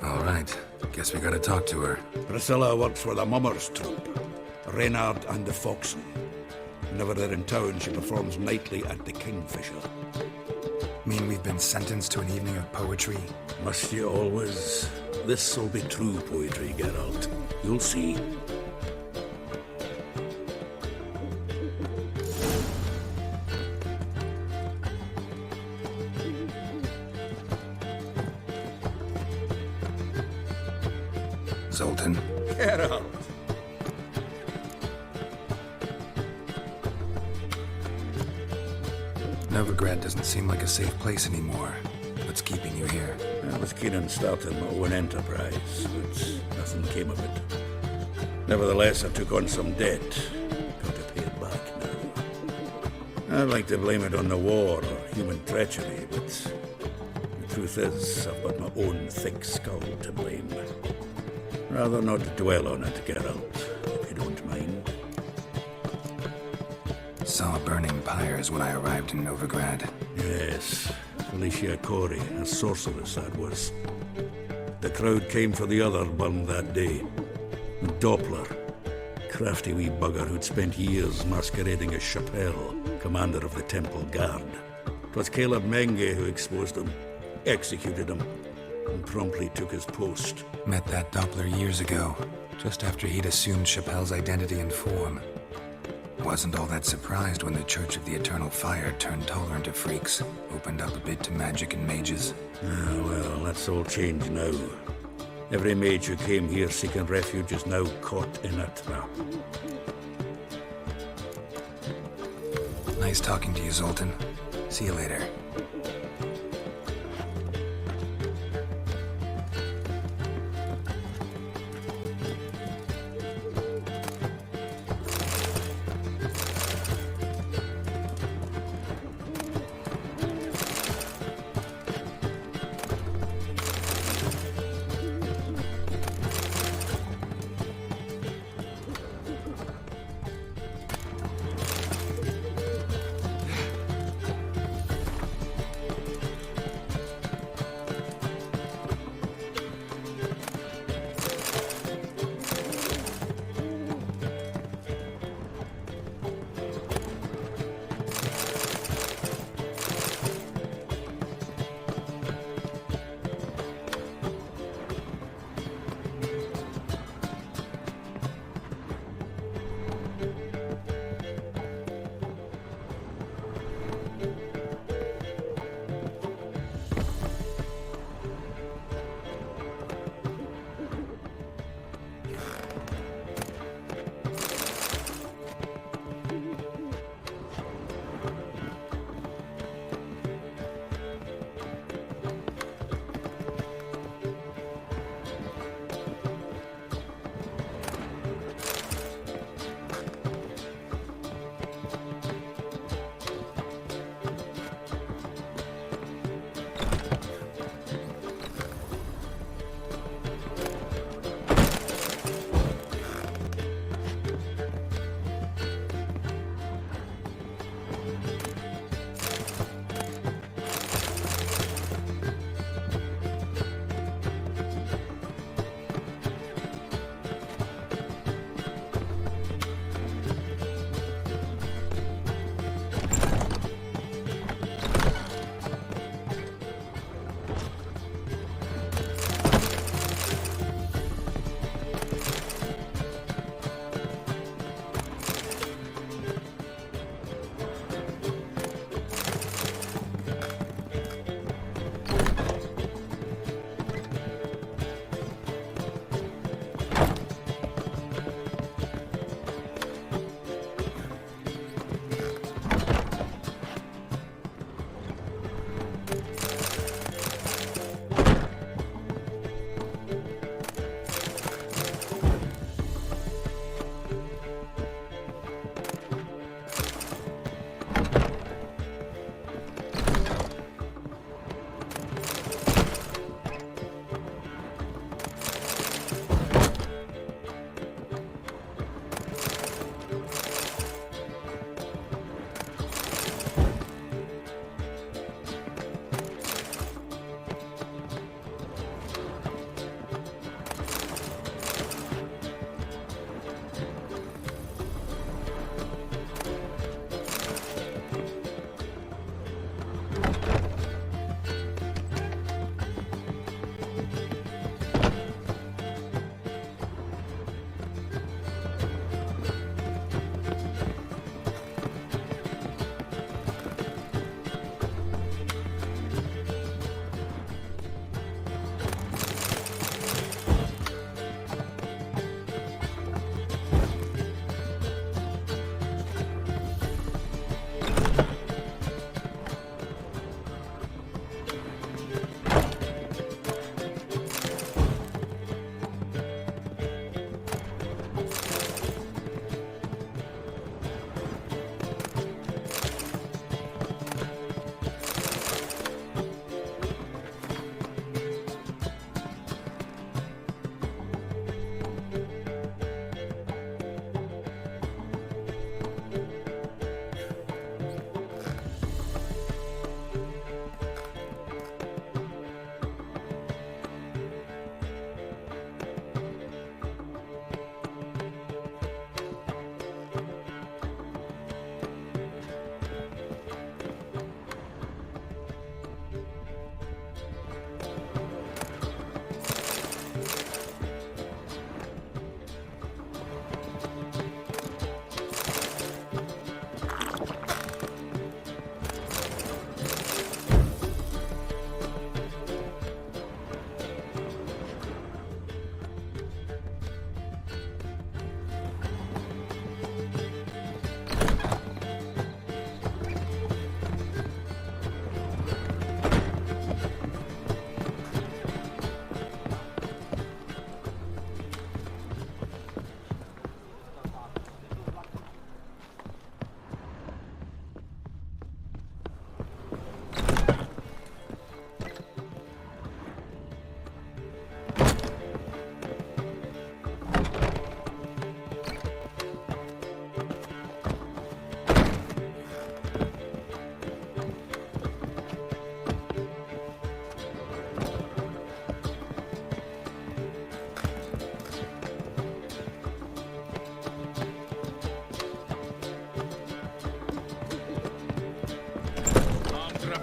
Speaker 4: All right. Guess we gotta talk to her.
Speaker 9: Priscilla works for the Mummers troupe. Reynard and the Foxen. Whenever they're in town, she performs nightly at the Kingfisher.
Speaker 4: Mean we've been sentenced to an evening of poetry?
Speaker 9: Must you always? This'll be true poetry, Geralt. You'll see.
Speaker 4: Zoltan.
Speaker 9: Geralt.
Speaker 4: Novigrad doesn't seem like a safe place anymore. What's keeping you here?
Speaker 9: I was keen on starting my own enterprise, but nothing came of it. Nevertheless, I took on some debt. Got to pay it back now. I'd like to blame it on the war or human treachery, but the truth is, I've got my own thick skull to blame. Rather not dwell on it, Geralt, if you don't mind.
Speaker 4: Saw burning pyres when I arrived in Novigrad.
Speaker 9: Yes, Felicia Corey, a sorceress that was. The crowd came for the other burned that day. Doppler, crafty wee bugger who'd spent years masquerading as Chappelle, commander of the Temple Guard. 'Twas Caleb Menge who exposed him, executed him, and promptly took his post.
Speaker 4: Met that Doppler years ago, just after he'd assumed Chappelle's identity and form. Wasn't all that surprised when the Church of the Eternal Fire turned tolerant of freaks, opened up a bit to magic and mages.
Speaker 9: Ah, well, that's all changed now. Every mage who came here seeking refuge is now caught in a trap.
Speaker 4: Nice talking to you, Zoltan. See you later.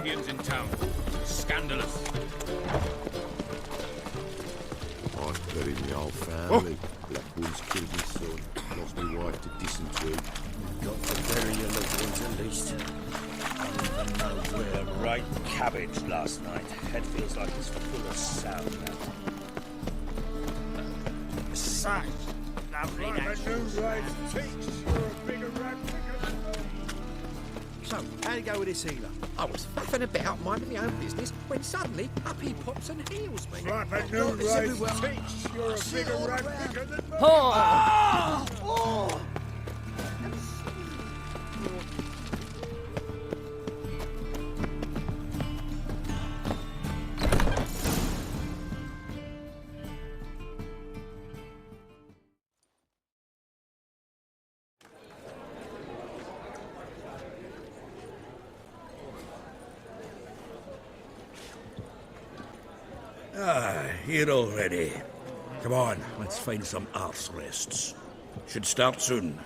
Speaker 16: champions in town. Scandalous.
Speaker 5: I've buried my whole family. Black One's killed my son. Lost my wife to dysentery.
Speaker 22: Got to bury your loved ones at least. I don't even know where. Right cabbage last night. Head feels like it's full of sound now.
Speaker 8: Such lovely
Speaker 11: So, how'd it go with this healer? I was faffing about, minding my own business, when suddenly up he pops and heals me.
Speaker 8: Slap a new race teach. You're a bigger rat bigger than me.
Speaker 11: Oh!
Speaker 9: Here already. Come on, let's find some arse rests. Should start soon.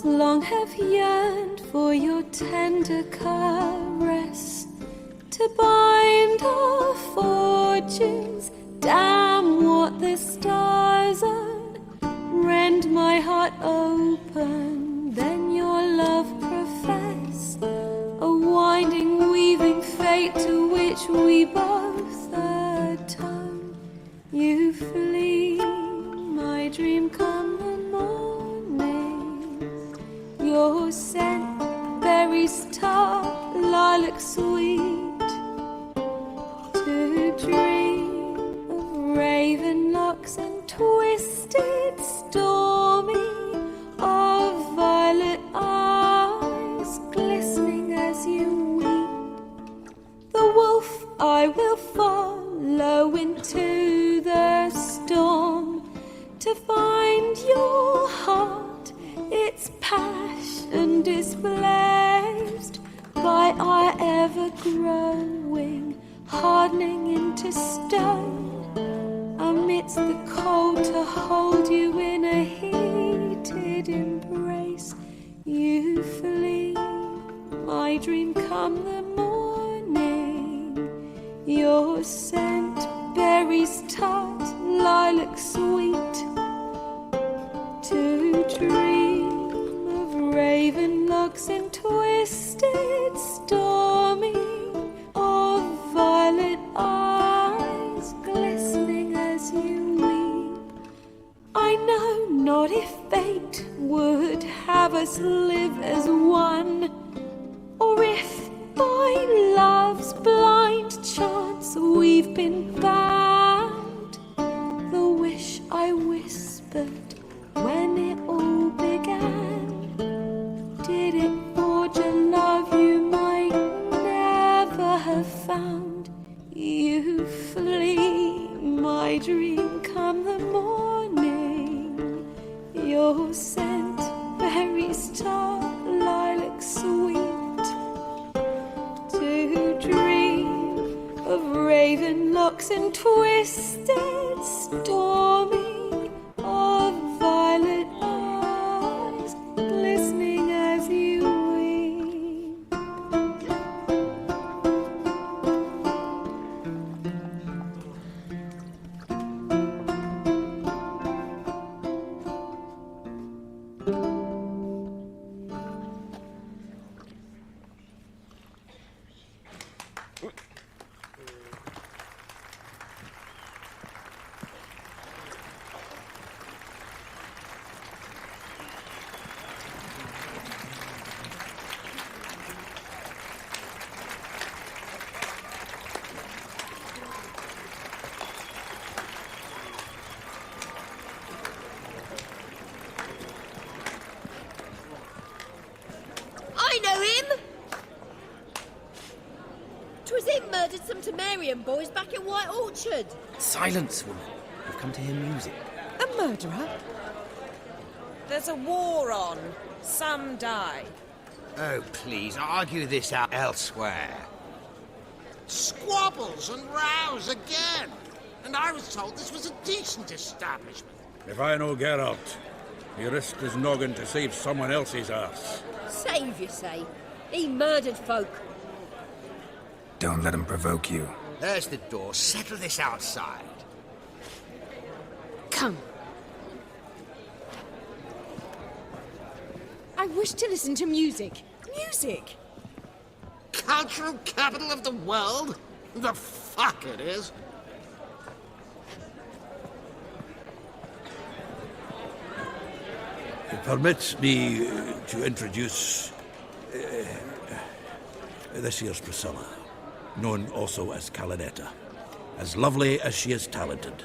Speaker 18: long have yearned for your tender caress, to bind our fortunes. Damn what the stars are, rend my heart open, then your love profess, a winding, weaving fate to which we both atone. You flee, my dream come the morning, your scent, berries tart, lilac sweet, to dream of raven locks and twisted stormy, of violet eyes glistening as you weep. The wolf I will follow into the storm, to find your heart, its passion displaced by our ever-growing, hardening into stone. Amidst the cold, to hold you in a heated embrace, you flee, my dream come the morning, your scent, berries tart, lilac sweet, to dream of raven locks and twisted stormy, of violet eyes glistening as you weep. I know not if fate would have us live as one, or if by love's blind chance we've been bound. The wish I whispered when it all began, did it forge a love you might never have found? You flee, my dream come the morning, your scent, berries tart, lilac sweet, to dream of raven locks and twisted stormy, of violet eyes glistening as you weep.
Speaker 14: murdered some Temerian boys back in White Orchard.
Speaker 20: Silence, woman. We've come to hear music.
Speaker 15: A murderer? There's a war on. Some die.
Speaker 11: Oh, please, argue this out elsewhere. Squabbles and rows again. And I was told this was a decent establishment.
Speaker 9: If I know Geralt, he risked his noggin to save someone else's arse.
Speaker 14: Save, you say? He murdered folk.
Speaker 4: Don't let him provoke you.
Speaker 11: There's the door. Settle this outside.
Speaker 14: Come. I wish to listen to music.
Speaker 15: Music?
Speaker 11: Cultural capital of the world? The fuck it is.
Speaker 9: Permit me to introduce this year's Priscilla, known also as Calinetta. As lovely as she is talented.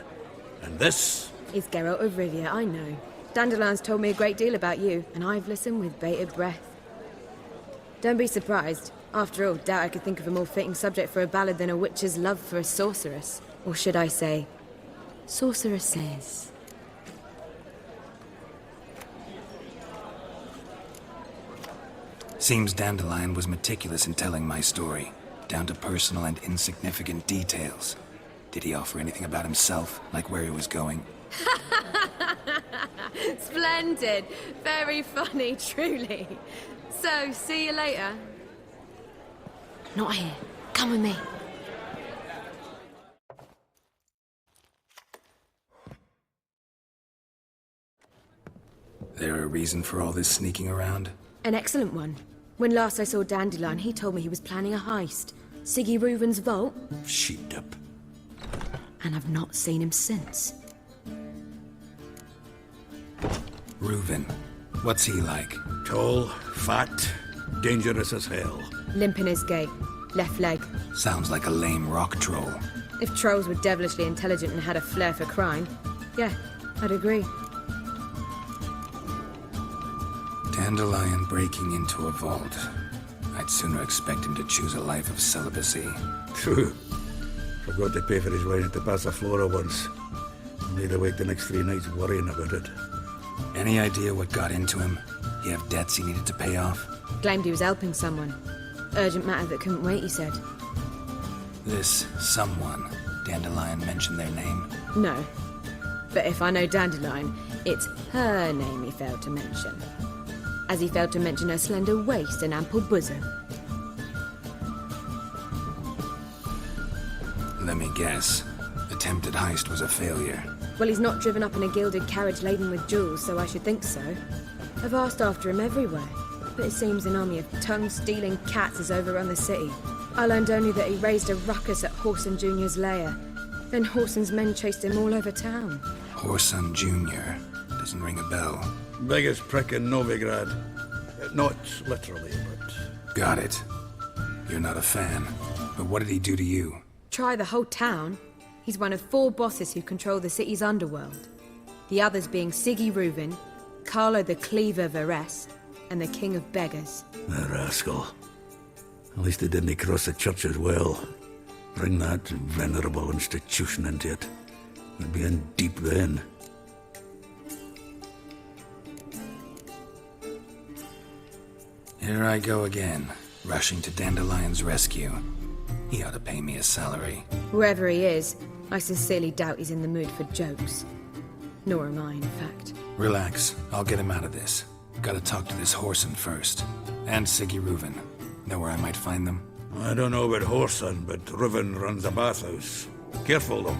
Speaker 9: And this...
Speaker 17: Is Geralt of Rivia, I know. Dandelion's told me a great deal about you, and I've listened with bated breath. Don't be surprised. After all, doubt I could think of a more fitting subject for a ballad than a witch's love for a sorceress. Or should I say, sorceresses.
Speaker 4: Seems Dandelion was meticulous in telling my story, down to personal and insignificant details. Did he offer anything about himself, like where he was going?
Speaker 17: Splendid. Very funny, truly. So, see you later.
Speaker 13: Not here. Come with me.
Speaker 4: There a reason for all this sneaking around?
Speaker 17: An excellent one. When last I saw Dandelion, he told me he was planning a heist. Siggy Reuven's vault.
Speaker 9: Sheeped up.
Speaker 17: And I've not seen him since.
Speaker 4: Reuven. What's he like?
Speaker 9: Tall, fat, dangerous as hell.
Speaker 17: Limp in his gait. Left leg.
Speaker 4: Sounds like a lame rock troll.
Speaker 17: If trolls were devilishly intelligent and had a flair for crime, yeah, I'd agree.
Speaker 4: Dandelion breaking into a vault. I'd sooner expect him to choose a life of celibacy.
Speaker 9: True. Forgot to pay for his ride into Passiflora once. Laid awake the next 3 nights worrying about it.
Speaker 4: Any idea what got into him? He have debts he needed to pay off?
Speaker 17: Claimed he was helping someone. Urgent matter that couldn't wait, he said.
Speaker 4: This someone, Dandelion mentioned their name?
Speaker 17: No. But if I know Dandelion, it's her name he failed to mention. As he failed to mention her slender waist and ample bosom.
Speaker 4: Let me guess. Attempted heist was a failure.
Speaker 17: Well, he's not driven up in a gilded carriage laden with jewels, so I should think so. I've asked after him everywhere, but it seems an army of tongue-stealing cats has overrun the city. I learned only that he raised a ruckus at Whoreson Jr.'s lair. Then Whoreson's men chased him all over town.
Speaker 4: Whoreson Jr. Doesn't ring a bell.
Speaker 9: Biggest prick in Novigrad. Not literally, but...
Speaker 4: Got it. You're not a fan. But what did he do to you?
Speaker 17: Try the whole town. He's one of 4 bosses who control the city's underworld. The others being Siggy Reuven, Carlo the Cleaver Varese, and the King of Beggars.
Speaker 9: The rascal. At least he didn't cross the church as well. Bring that venerable institution into it. We'd be in deep then.
Speaker 4: Here I go again, rushing to Dandelion's rescue. He ought to pay me a salary.
Speaker 17: Whoever he is, I sincerely doubt he's in the mood for jokes. Nor am I, in fact.
Speaker 4: Relax, I'll get him out of this. Gotta talk to this Whoreson first. And Siggy Reuven. Know where I might find them?
Speaker 9: I don't know about Whoreson, but Reuven runs a bathhouse. Careful, though.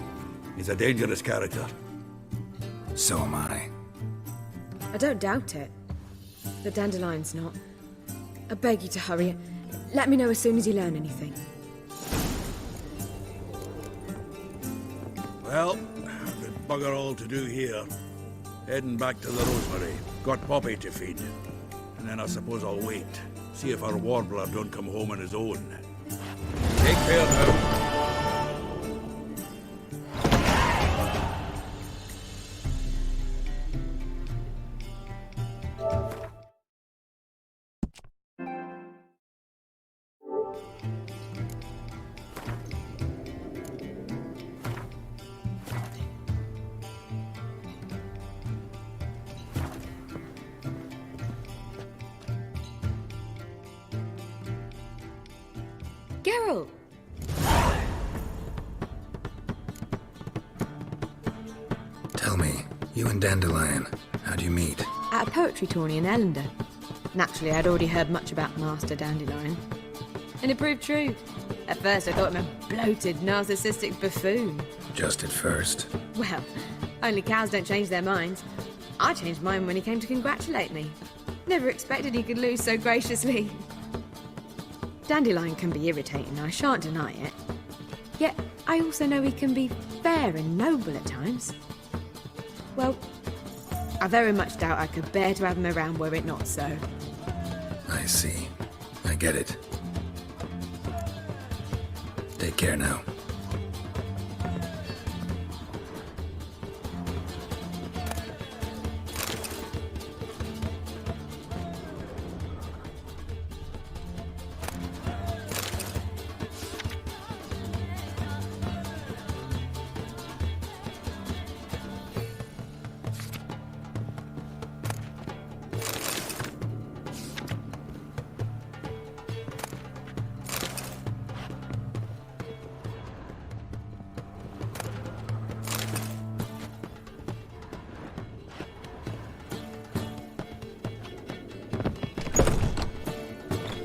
Speaker 9: He's a dangerous character.
Speaker 4: So am I.
Speaker 17: I don't doubt it. The Dandelion's not. I beg you to hurry. Let me know as soon as you learn anything.
Speaker 9: Well, got bugger all to do here. Heading back to the Rosemary. Got Poppy to feed. And then I suppose I'll wait. See if our warbler don't come home on his own. Take care now.
Speaker 17: Geralt!
Speaker 4: Tell me, you and Dandelion, how'd you meet?
Speaker 17: At a poetry tourney in Ellender. Naturally, I'd already heard much about Master Dandelion. And it proved true. At first, I thought him a bloated, narcissistic buffoon.
Speaker 4: Just at first.
Speaker 17: Well, only cows don't change their minds. I changed mine when he came to congratulate me. Never expected he could lose so graciously. Dandelion can be irritating, I shan't deny it. Yet, I also know he can be fair and noble at times. Well, I very much doubt I could bear to have him around were it not so.
Speaker 4: I see. I get it. Take care now.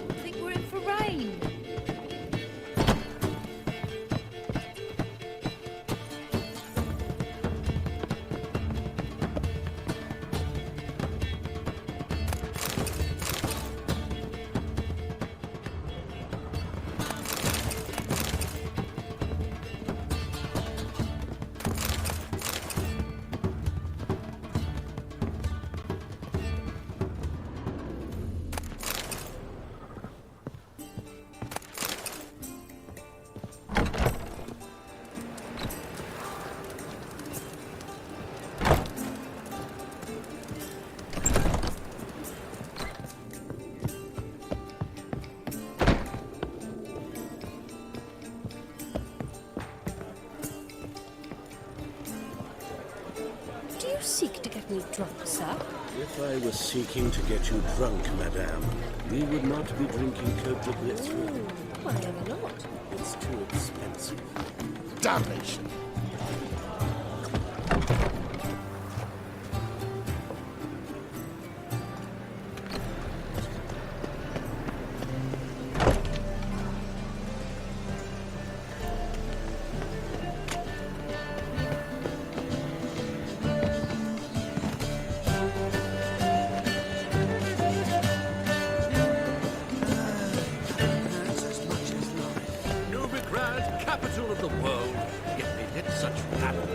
Speaker 14: I think we're in for rain. Do you seek to get me drunk, sir?
Speaker 22: If I was seeking to get you drunk, madame, we would not be drinking Cote de Blitz.
Speaker 14: Why ever not?
Speaker 22: It's too expensive.
Speaker 11: Damnation.
Speaker 2: Novigrad, capital of the world, yet they let such rabble.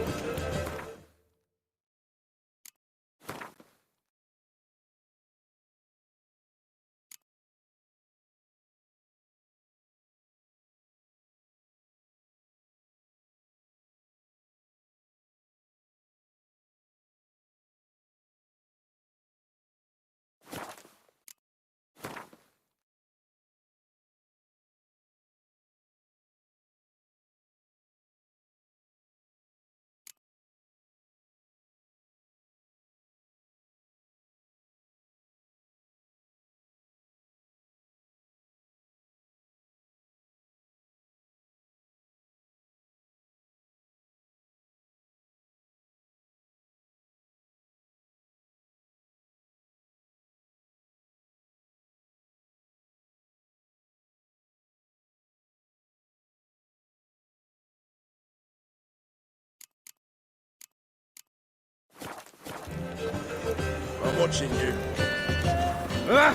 Speaker 22: I'm watching you.
Speaker 6: Ah!